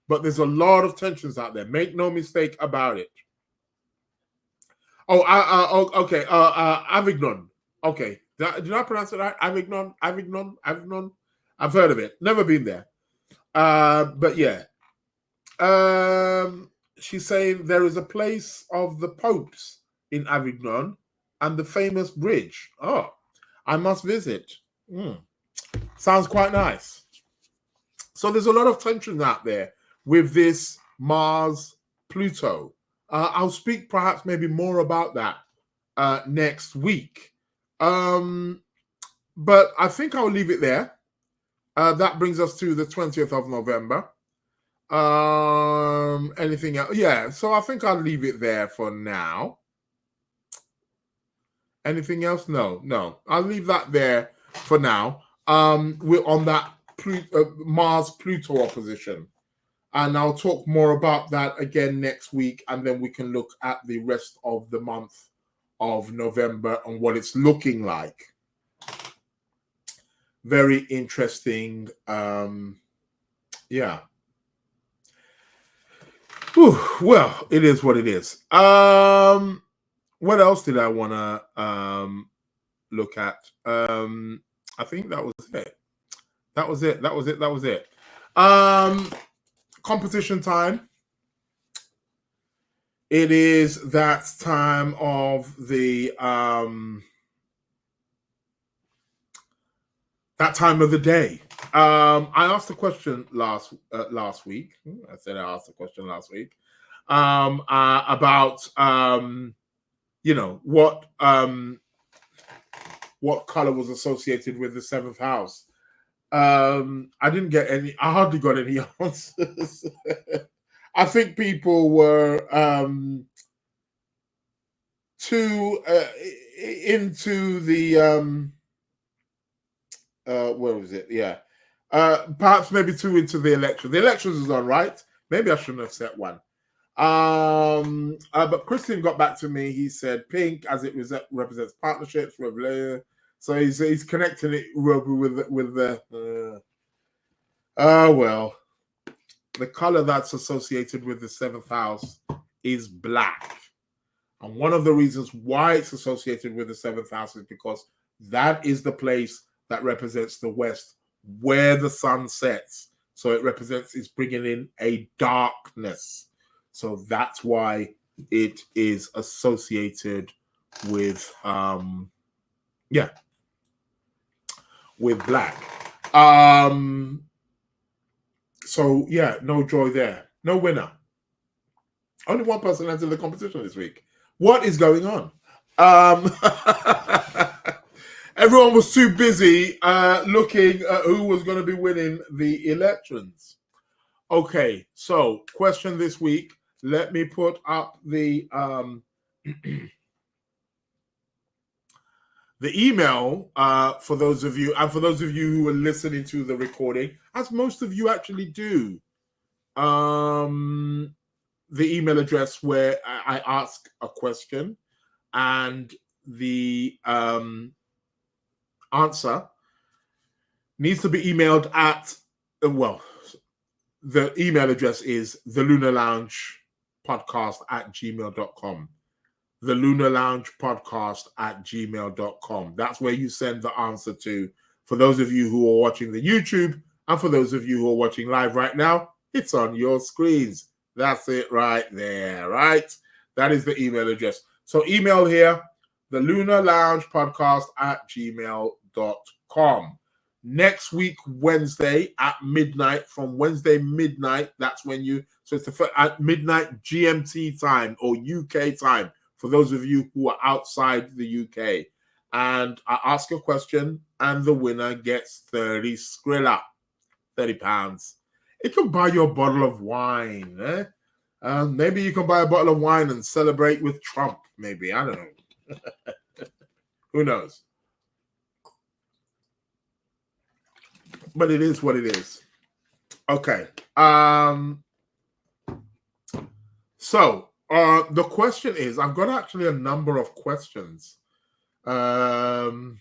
but there's a lot of tensions out there. Make no mistake about it. Okay. Avignon. Okay. Did I pronounce it right? Avignon. I've heard of it. Never been there. But yeah. She's saying there is a place of the popes in Avignon and the famous bridge. Oh, I must visit. Sounds quite nice. So there's a lot of tension out there with this Mars Pluto. I'll speak perhaps maybe more about that next week. But I think I'll leave it there. That brings us to the 20th of November. Anything else? Yeah, so I think I'll leave it there for now. Anything else? No. I'll leave that there for now. We're on that Mars Pluto opposition, and I'll talk more about that again next week, and then we can look at the rest of the month of November and what it's looking like. Very interesting. Yeah. Whew, well, it is what it is. What else did I want to look at? I think that was it. That was it. Competition time. It is that time of the day. I asked a question last week. I said I asked a question last week about what color was associated with the seventh house. I didn't get any. I hardly got any answers. I think people were too into the where was it? Yeah. Perhaps maybe too into the election. The elections is on, right? Maybe I shouldn't have set one. But Christian got back to me. He said pink as it represents partnerships, revelation. So he's connecting it with the well, the color that's associated with the seventh house is black. And one of the reasons why it's associated with the seventh house is because that is the place that represents the west, where the sun sets. So it's bringing in a darkness. So that's why it is associated with with black. So yeah, no joy there. No winner. Only one person entered the competition this week. What is going on? Everyone was too busy looking at who was going to be winning the elections. Okay, so question this week. Let me put up the the email for those of you, and for those of you who are listening to the recording, as most of you actually do. The email address where I ask a question and the answer needs to be emailed at, well, the email address is the Lunar Lounge Podcast at gmail.com. The Lunar Lounge Podcast at gmail.com. That's where you send the answer to. For those of you who are watching the YouTube, and for those of you who are watching live right now, it's on your screens. That's it right there, right? That is the email address. So email here, the Lunar Lounge Podcast at gmail.com. Next week, Wednesday at midnight, from Wednesday midnight, that's when so it's at midnight GMT time or UK time for those of you who are outside the UK. And I ask a question and the winner gets 30 skrilla, £30. It can buy you a bottle of wine. Maybe you can buy a bottle of wine and celebrate with Trump. Maybe. I don't know. Who knows? But it is what it is. Okay. So the question is, I've got actually a number of questions. Okay.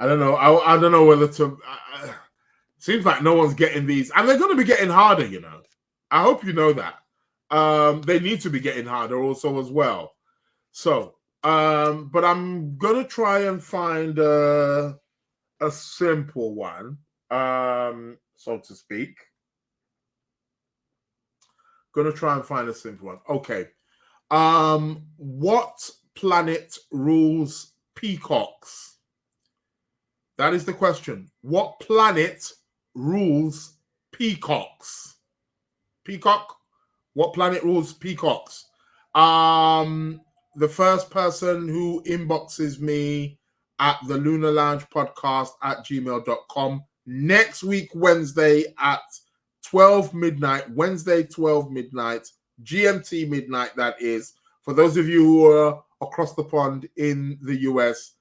I don't know. I don't know whether to. Seems like no one's getting these, and they're going to be getting harder. I hope you know that. they need to be getting harder also as well. So, but I'm gonna try and find a simple one, so to speak. Gonna try and find a simple one. Okay. What planet rules peacocks? That is the question. What planet rules peacocks? Peacock? What planet rules peacocks? The first person who inboxes me at the Lunar Lounge Podcast at gmail.com next week, Wednesday at 12 midnight, Wednesday, 12 midnight, GMT midnight, that is. For those of you who are across the pond in the US,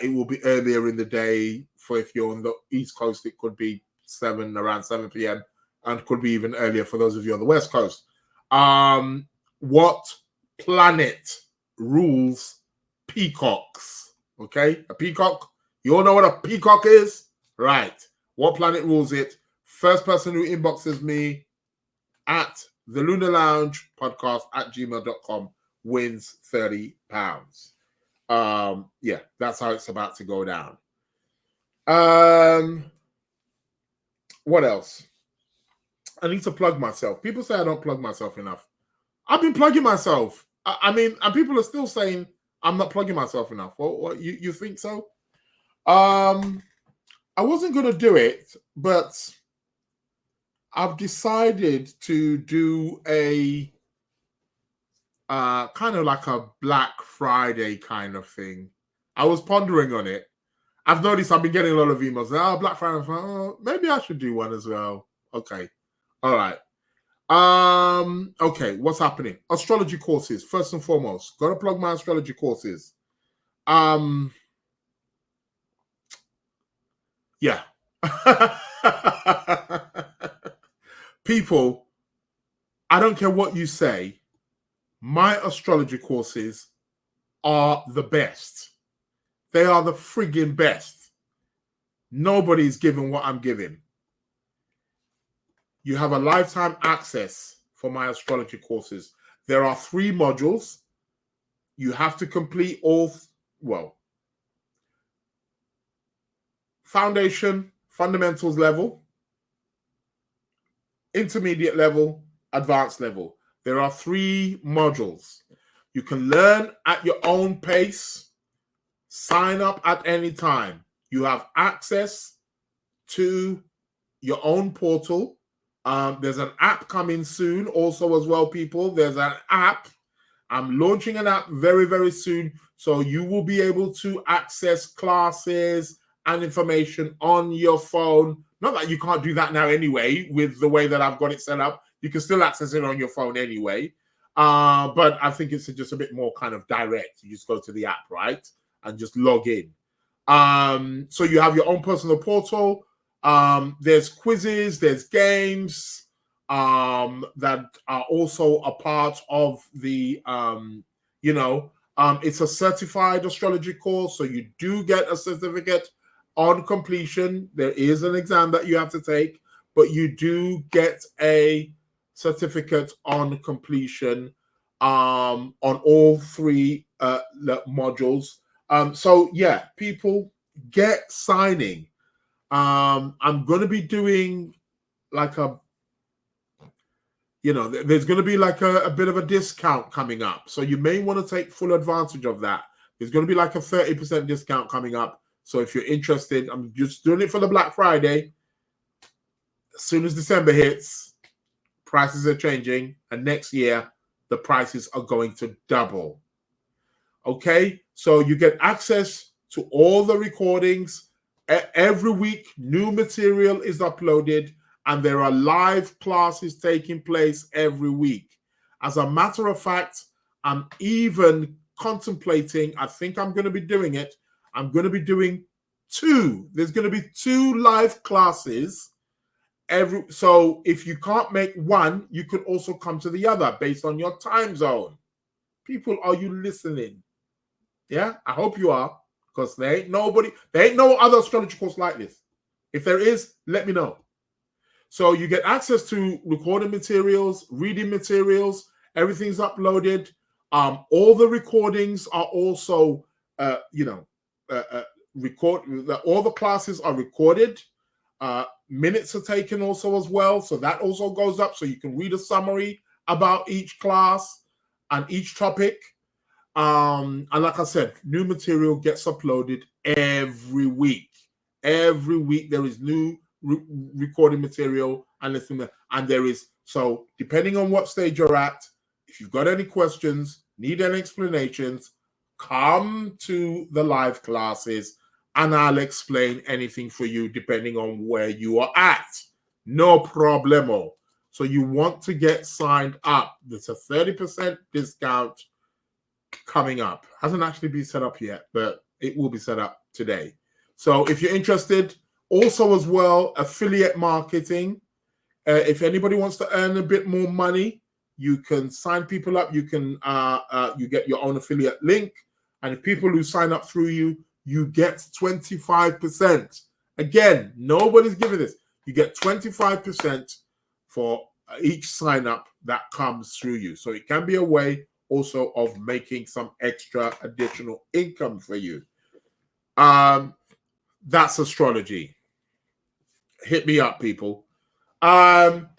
it will be earlier in the day. For if you're on the East Coast, it could be around 7 p.m. and could be even earlier for those of you on the West Coast. What planet rules peacocks? Okay, a peacock. You all know what a peacock is? Right. What planet rules it? First person who inboxes me at the Lunar Lounge Podcast at gmail.com wins £30. Yeah, that's how it's about to go down. What else? I need to plug myself. People say I don't plug myself enough. I've been plugging myself. I mean, and people are still saying I'm not plugging myself enough. What you think so? I wasn't going to do it, but I've decided to do a kind of like a Black Friday kind of thing. I was pondering on it. I've noticed I've been getting a lot of emails. Black Friday. Maybe I should do one as well. Okay. All right. Okay, what's happening? Astrology courses, first and foremost. Gotta plug my astrology courses. Yeah. People, I don't care what you say, my astrology courses are the best. They are the friggin' best. Nobody's giving what I'm giving. You have a lifetime access for my astrology courses. There are 3 modules. You have to complete all, foundation, fundamentals level, intermediate level, advanced level. There are 3 modules. You can learn at your own pace. Sign up at any time. You have access to your own portal. There's an app coming soon also as well, people. There's an app. I'm launching an app very, very soon. So you will be able to access classes and information on your phone. Not that you can't do that now anyway, with the way that I've got it set up. You can still access it on your phone anyway. But I think it's just a bit more kind of direct. You just go to the app, right? And just log in. So you have your own personal portal. There's quizzes, there's games that are also a part of the, it's a certified astrology course. So you do get a certificate on completion. There is an exam that you have to take, but you do get a certificate on completion on all 3 modules. So yeah, people, get signing. I'm going to be doing like there's going to be like a bit of a discount coming up. So you may want to take full advantage of that. There's going to be like a 30% discount coming up. So if you're interested, I'm just doing it for the Black Friday. As soon as December hits, prices are changing. And next year, the prices are going to double. Okay? So you get access to all the recordings. Every week, new material is uploaded, and there are live classes taking place every week. As a matter of fact, I'm even contemplating, I think I'm going to be doing it. I'm going to be doing 2. There's going to be 2 live classes. So if you can't make one, you could also come to the other based on your time zone. People, are you listening? Yeah, I hope you are. Because there ain't no other astrology course like this. If there is, let me know. So you get access to recording materials, reading materials. Everything's uploaded. All the recordings are also, all the classes are recorded. Minutes are taken also as well. So that also goes up. So you can read a summary about each class and each topic. And like I said, new material gets uploaded every week. Every week there is new recording material and listening. And there is, so depending on what stage you're at, if you've got any questions, need any explanations, come to the live classes and I'll explain anything for you depending on where you are at. No problemo. So you want to get signed up. There's a 30% discount coming up. Hasn't actually been set up yet, but it will be set up today. So if you're interested, also as well, affiliate marketing. If anybody wants to earn a bit more money, you can sign people up. You can you get your own affiliate link, and if people who sign up through you, you get 25%. Again, nobody's giving this. You get 25% for each sign up that comes through you. So it can be a way also of making some extra additional income for you. That's astrology. Hit me up, people. What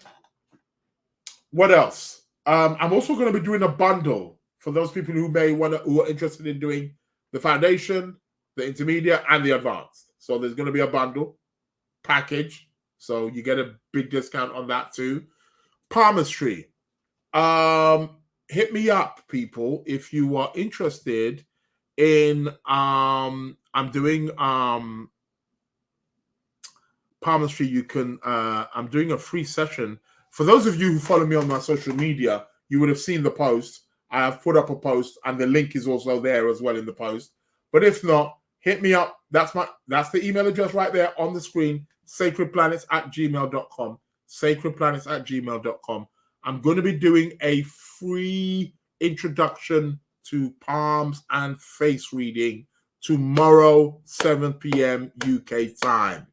else? I'm also going to be doing a bundle for those people who who are interested in doing the foundation, the intermediate, and the advanced. So there's going to be a bundle package. So you get a big discount on that too. Palmistry. Hit me up, people, if you are interested in I'm doing palmistry. You can I'm doing a free session. For those of you who follow me on my social media, you would have seen the post. I have put up a post and the link is also there as well in the post. But if not, hit me up. That's the email address right there on the screen, sacredplanets@gmail.com. sacredplanets@gmail.com. I'm going to be doing a free introduction to palms and face reading tomorrow, 7 p.m. UK time.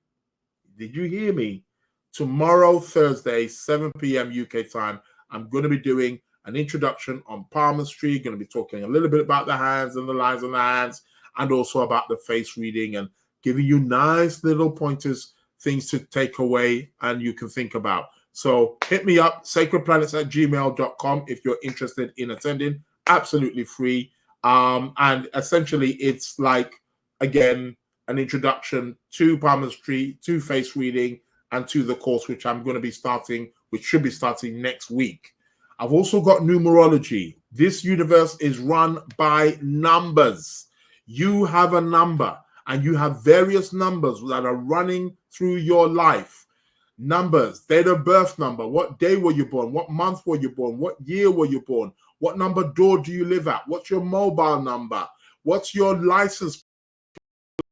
Did you hear me? Tomorrow, Thursday, 7 p.m. UK time, I'm going to be doing an introduction on palmistry. Going to be talking a little bit about the hands and the lines on the hands, and also about the face reading, and giving you nice little pointers, things to take away and you can think about. So hit me up, sacredplanets@gmail.com, if you're interested in attending. Absolutely free. And essentially it's like, again, an introduction to palmistry, to face reading, and to the course, which I'm going to be starting, which should be starting next week. I've also got numerology. This universe is run by numbers. You have a number, and you have various numbers that are running through your life. Numbers, date of birth number, what day were you born, what month were you born, what year were you born, what number door do you live at, what's your mobile number, what's your license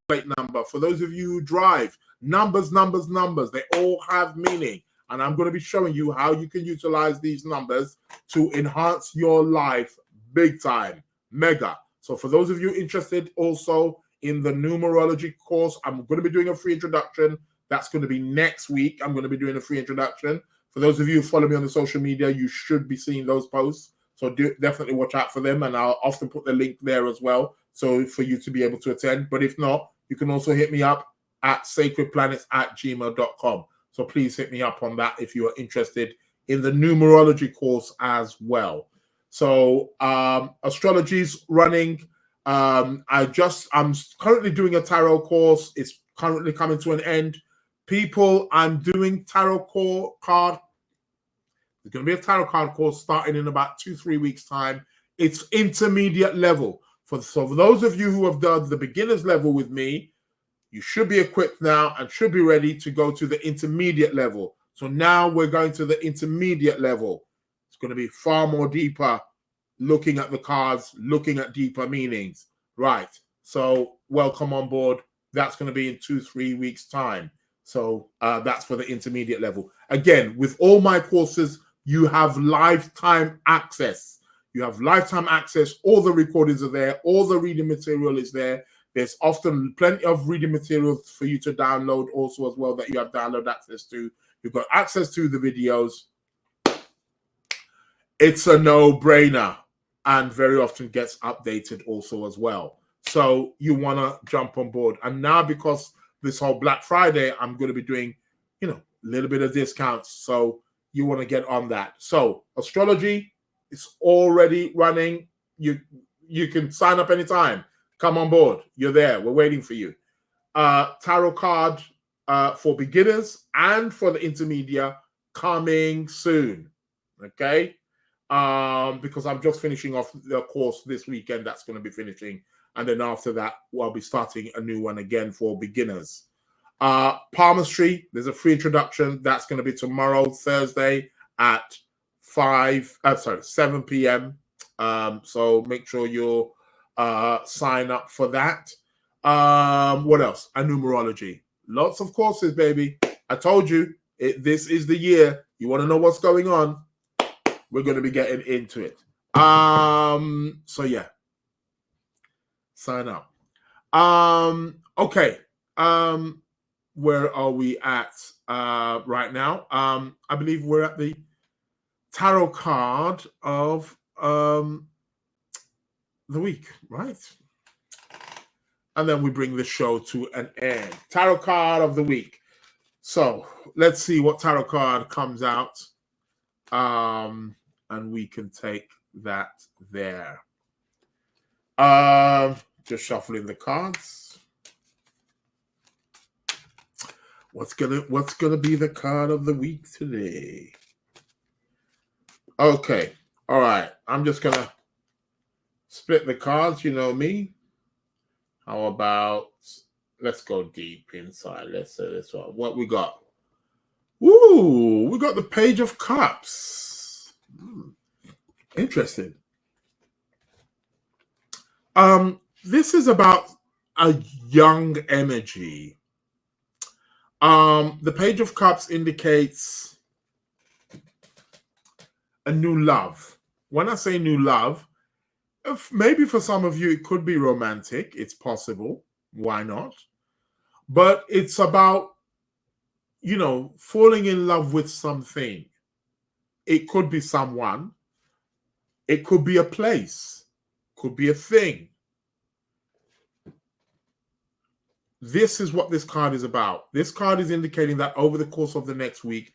plate number. For those of you who drive, numbers, they all have meaning. And I'm going to be showing you how you can utilize these numbers to enhance your life big time, mega. So for those of you interested also in the numerology course, I'm going to be doing a free introduction. That's going to be next week. I'm going to be doing a free introduction. For those of you who follow me on the social media, you should be seeing those posts. So definitely watch out for them. And I'll often put the link there as well, so for you to be able to attend. But if not, you can also hit me up at sacredplanets@gmail.com. So please hit me up on that if you are interested in the numerology course as well. So astrology's running. I'm currently doing a tarot course. It's currently coming to an end. People, I'm doing tarot card. There's going to be a tarot card course starting in about 2-3 weeks time. It's intermediate level. So for those of you who have done the beginner's level with me, you should be equipped now and should be ready to go to the intermediate level. So now we're going to the intermediate level. It's going to be far more deeper, looking at the cards, looking at deeper meanings. Right. So welcome on board. That's going to be in 2-3 weeks time. So that's for the intermediate level. Again, with all my courses, you have lifetime access. You have lifetime access. All the recordings are there. All the reading material is there. There's often plenty of reading materials for you to download also as well that you have download access to. you've got access to the videos. It's a no-brainer and very often gets updated also as well. So you want to jump on board. And now because this whole Black Friday, I'm going to be doing, a little bit of discounts. So you want to get on that. So astrology is already running. You can sign up anytime. Come on board. You're there. We're waiting for you. Tarot card for beginners and for the intermediate coming soon. Okay. Because I'm just finishing off the course this weekend. That's going to be finishing. And then after that, I'll be starting a new one again for beginners. Palmistry, there's a free introduction. That's going to be tomorrow, Thursday at 7 p.m. So make sure you sign up for that. What else? A numerology. Lots of courses, baby. I told you, this is the year. You want to know what's going on? We're going to be getting into it. So yeah, sign up. Okay. Where are we at right now? I believe we're at the tarot card of the week, right? And then we bring the show to an end. Tarot card of the week. So let's see what tarot card comes out. And we can take that there. Just shuffling the cards. What's gonna be the card of the week today? Okay, all right. I'm just gonna split the cards. You know me. How about let's go deep inside? Let's say this one. What we got? Ooh, we got the Page of Cups. Interesting. This is about a young energy. The Page of Cups indicates a new love. When I say new love, maybe for some of you it could be romantic. It's possible. Why not? But it's about, falling in love with something. It could be someone. It could be a place. Could be a thing. This is what this card is about. This card is indicating that over the course of the next week,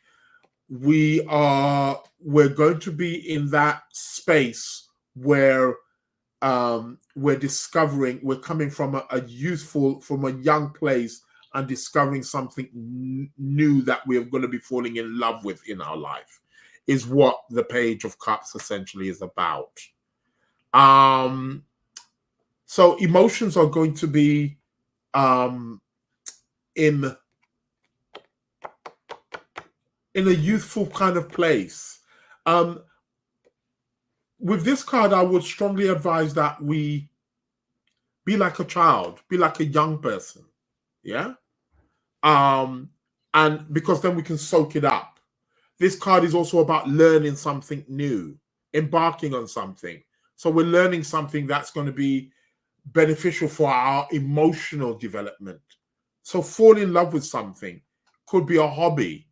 we're going to be in that space where we're coming from a young place and discovering something new that we're going to be falling in love with in our life, is what the Page of Cups essentially is about. So emotions are going to be in a youthful kind of place. With this card, I would strongly advise that we be like a child, be like a young person. Yeah. And because then we can soak it up. This card is also about learning something new, embarking on something. So we're learning something that's going to be beneficial for our emotional development. So fall in love with something. Could be a hobby,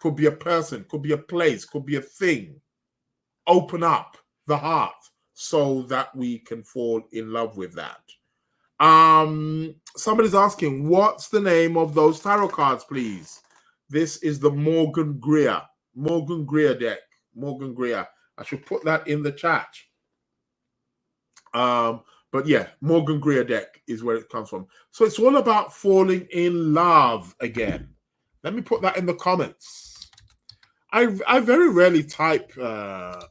could be a person, could be a place, could be a thing. Open up the heart so that we can fall in love with that. Somebody's asking, what's the name of those tarot cards, please? This is the Morgan Greer deck. Morgan Greer. I should put that in the chat. But yeah, Morgan Greer deck is where it comes from. So it's all about falling in love again. Let me put that in the comments. I very rarely type I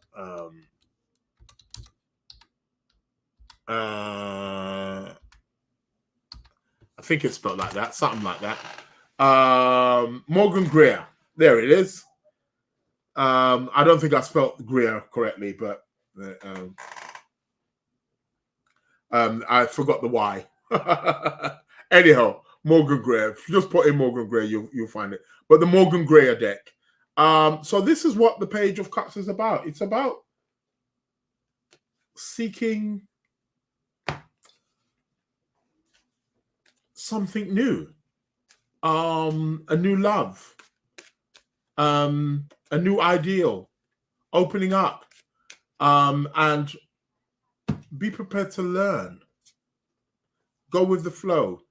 think it's spelled like that, something like that. Morgan Greer. There it is. I don't think I spelled Greer correctly, but I forgot the Y. Anyhow, Morgan Greer. If you just put in Morgan Greer, you'll find it. But the Morgan Greer deck. So this is what the Page of Cups is about. It's about seeking something new, a new love, a new ideal, opening up, and be prepared to learn. Go with the flow.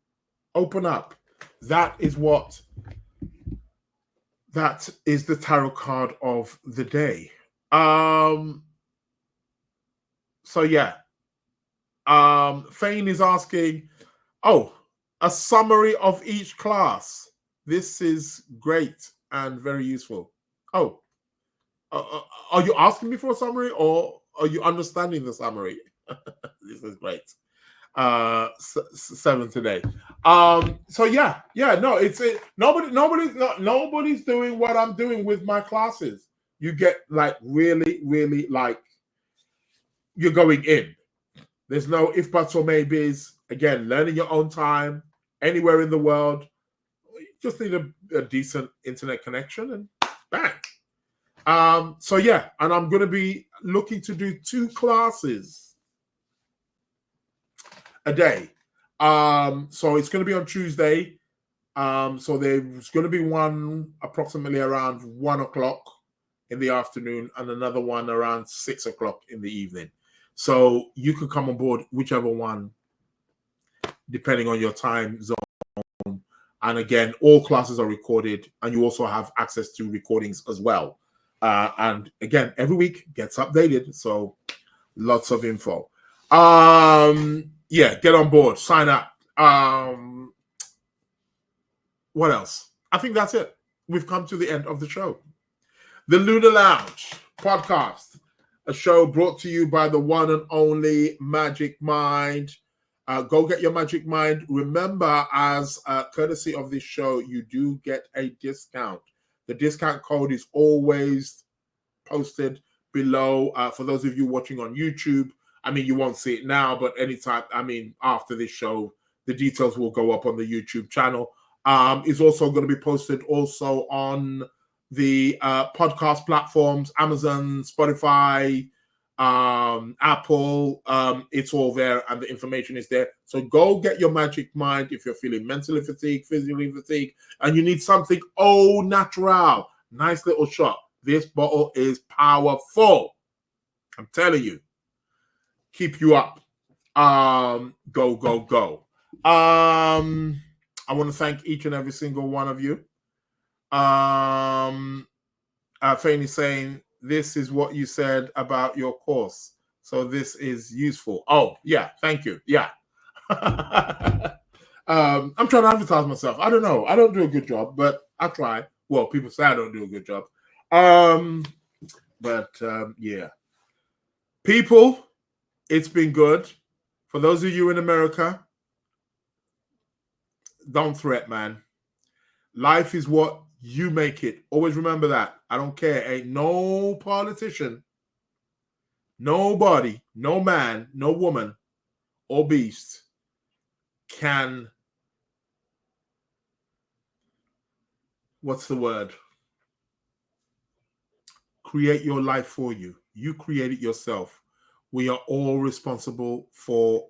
Open up. That is the tarot card of the day. So yeah. Fane is asking, a summary of each class. This is great and very useful. Are you asking me for a summary, or are you understanding the summary? This is great. 7 today. So yeah, no, nobody's doing what I'm doing with my classes. You get like really, really like you're going in. There's no if, buts, or maybes. Again, learning your own time, anywhere in the world. You just need a decent internet connection and bang. So yeah, and I'm going to be looking to do 2 classes a day. So it's going to be on Tuesday. So there's going to be one approximately around 1 o'clock in the afternoon and another one around 6 o'clock in the evening. So you can come on board whichever one, depending on your time zone. And again, all classes are recorded, and you also have access to recordings as well. And again, every week gets updated. So lots of info. Yeah, get on board, sign up. What else? I think that's it. We've come to the end of the show. The Lunar Lounge Podcast, a show brought to you by the one and only Magic Mind. Go get your Magic Mind. Remember, as a courtesy of this show, you do get a discount. The discount code is always posted below. For those of you watching on YouTube, I mean, you won't see it now, but anytime, I mean, after this show, the details will go up on the YouTube channel. It's also going to be posted also on the podcast platforms, Amazon, Spotify, Apple. It's all there, and the information is there. So go get your Magic Mind if you're feeling mentally fatigued, physically fatigued, and you need something au natural. Nice little shot. This bottle is powerful. I'm telling you. Keep you up. Go, go, go. I want to thank each and every single one of you. Fane is saying, this is what you said about your course. So this is useful. Oh, yeah. Thank you. Yeah. I'm trying to advertise myself. I don't know. I don't do a good job, but I try. Well, people say I don't do a good job. Yeah. People, it's been good. For those of you in America, don't threat, man. Life is what you make it. Always remember that. I don't care. Ain't no politician, nobody, no man, no woman, or beast can, what's the word? Create your life for you. You create it yourself. We are all responsible for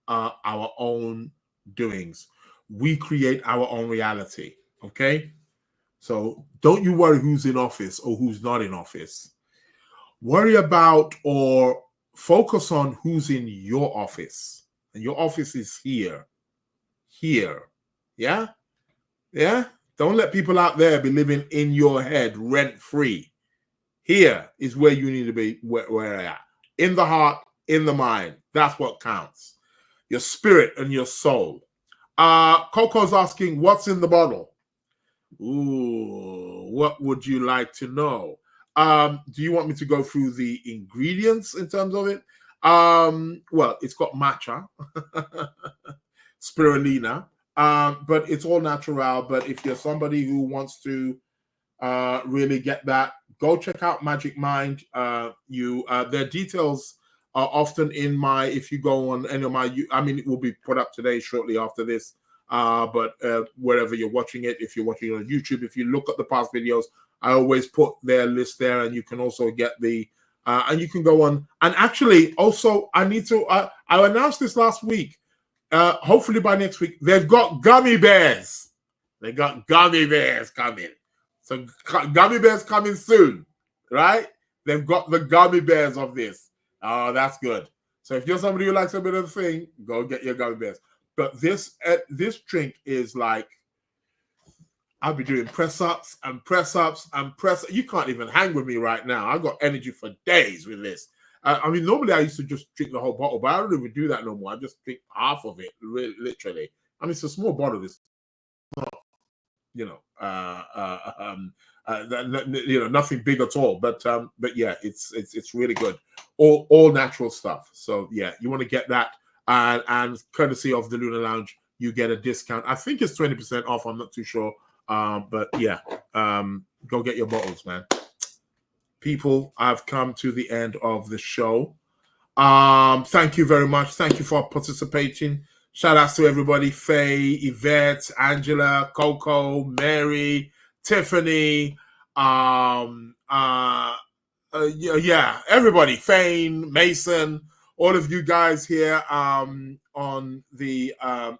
our own doings. We create our own reality. Okay? So don't you worry who's in office or who's not in office. Worry about or focus on who's in your office. And your office is here. Here. Yeah? Yeah? Don't let people out there be living in your head rent-free. Here is where you need to be, where I am. In the heart, in the mind. That's what counts. Your spirit and your soul. Coco's asking, what's in the bottle? Ooh, what would you like to know? Do you want me to go through the ingredients in terms of it? Well, it's got matcha, spirulina, but it's all natural. But if you're somebody who wants to really get that, go check out Magic Mind. Their details are often in my, if you go on any of my, I mean, it will be put up today shortly after this. But wherever you're watching it, if you're watching it on YouTube, if you look at the past videos, I always put their list there, and you can also get the, and you can go on. And actually, also, I need to, I announced this last week. Hopefully by next week, they've got gummy bears. They got gummy bears coming. So gummy bears coming soon, right? They've got the gummy bears of this. Oh, that's good. So if you're somebody who likes a bit of the thing, go get your gummy bears. But this drink is like, I'll be doing press-ups and press-ups and press. You can't even hang with me right now. I've got energy for days with this. I mean, normally I used to just drink the whole bottle, but I don't even do that no more. I just drink half of it, literally. I mean, it's a small bottle. It's not, nothing big at all. But yeah, it's really good. All natural stuff. So yeah, you want to get that, and courtesy of the Lunar Lounge, you get a discount. I think it's 20% off. I'm not too sure. But yeah, go get your bottles, man. People, I've come to the end of the show. Thank you very much. Thank you for participating. Shout outs to everybody: Faye, Yvette, Angela, Coco, Mary, Tiffany, yeah, everybody, Fane, Mason, all of you guys here on the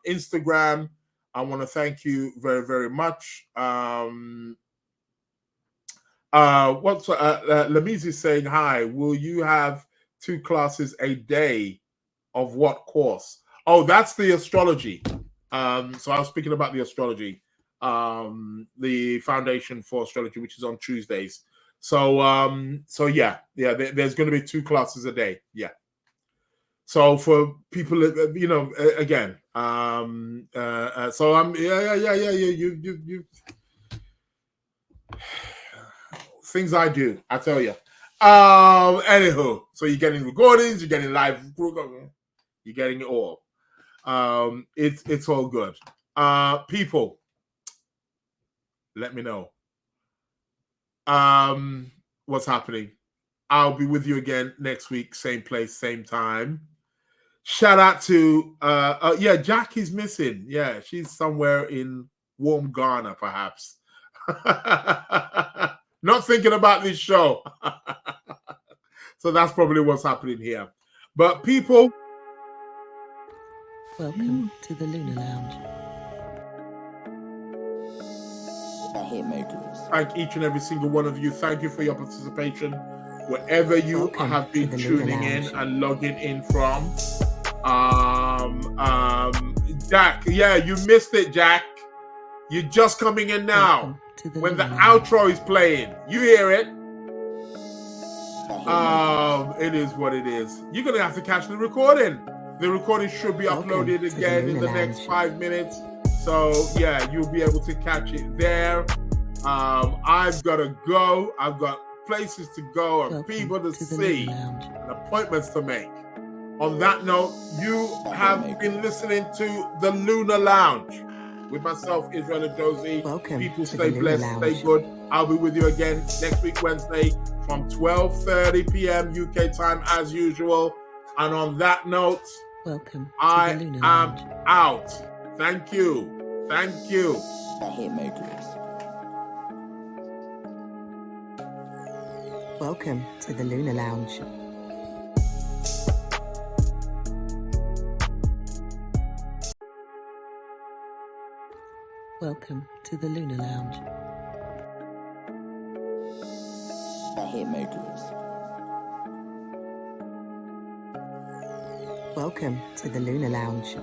Instagram. I want to thank you very, very much. Lamiz is saying, hi, will you have 2 classes a day of what course? Oh, that's the astrology. So I was speaking about the astrology, the foundation for astrology, which is on Tuesdays. So yeah, there's going to be 2 classes a day. Yeah. So for people, again, so I'm, you things I do, I tell you. Anywho, so you're getting recordings, you're getting live, you're getting it all. It's all good. People, let me know what's happening. I'll be with you again next week, same place, same time. Shout out to Jackie's missing. Yeah, she's somewhere in warm Ghana, perhaps. Not thinking about this show. So that's probably what's happening here. But people, Welcome to the Lunar Lounge. The Hitmakers. thank each and every single one of you. Thank you for your participation, wherever you Welcome have to been the Lunar tuning in Lounge. and logging in from. Jack, yeah, you missed it, Jack. You're just coming in now. Welcome to the When the Lunar Lounge. outro is playing, you hear it. The Hitmakers. It is what it is. You're gonna have to catch the recording. The recording should be Welcome uploaded to the again in the Lunar next Lounge. 5 minutes. So yeah, you'll be able to catch it there. I've got to go. I've got places to go and Welcome people to to the see Lunar Lounge. and appointments to make. On that note, you have been listening to the Lunar Lounge with myself, Israel and Josie. Welcome People to stay the Lunar blessed, Lounge. stay good. I'll be with you again next week, Wednesday, from 12:30 p.m. UK time as usual. And on that note, Welcome to I the Lunar am Lounge. out. Thank you. Thank you. The Hitmakers. Welcome to the Lunar Lounge. Welcome to the Lunar Lounge. The Hitmakers. Welcome to the Lunar Lounge.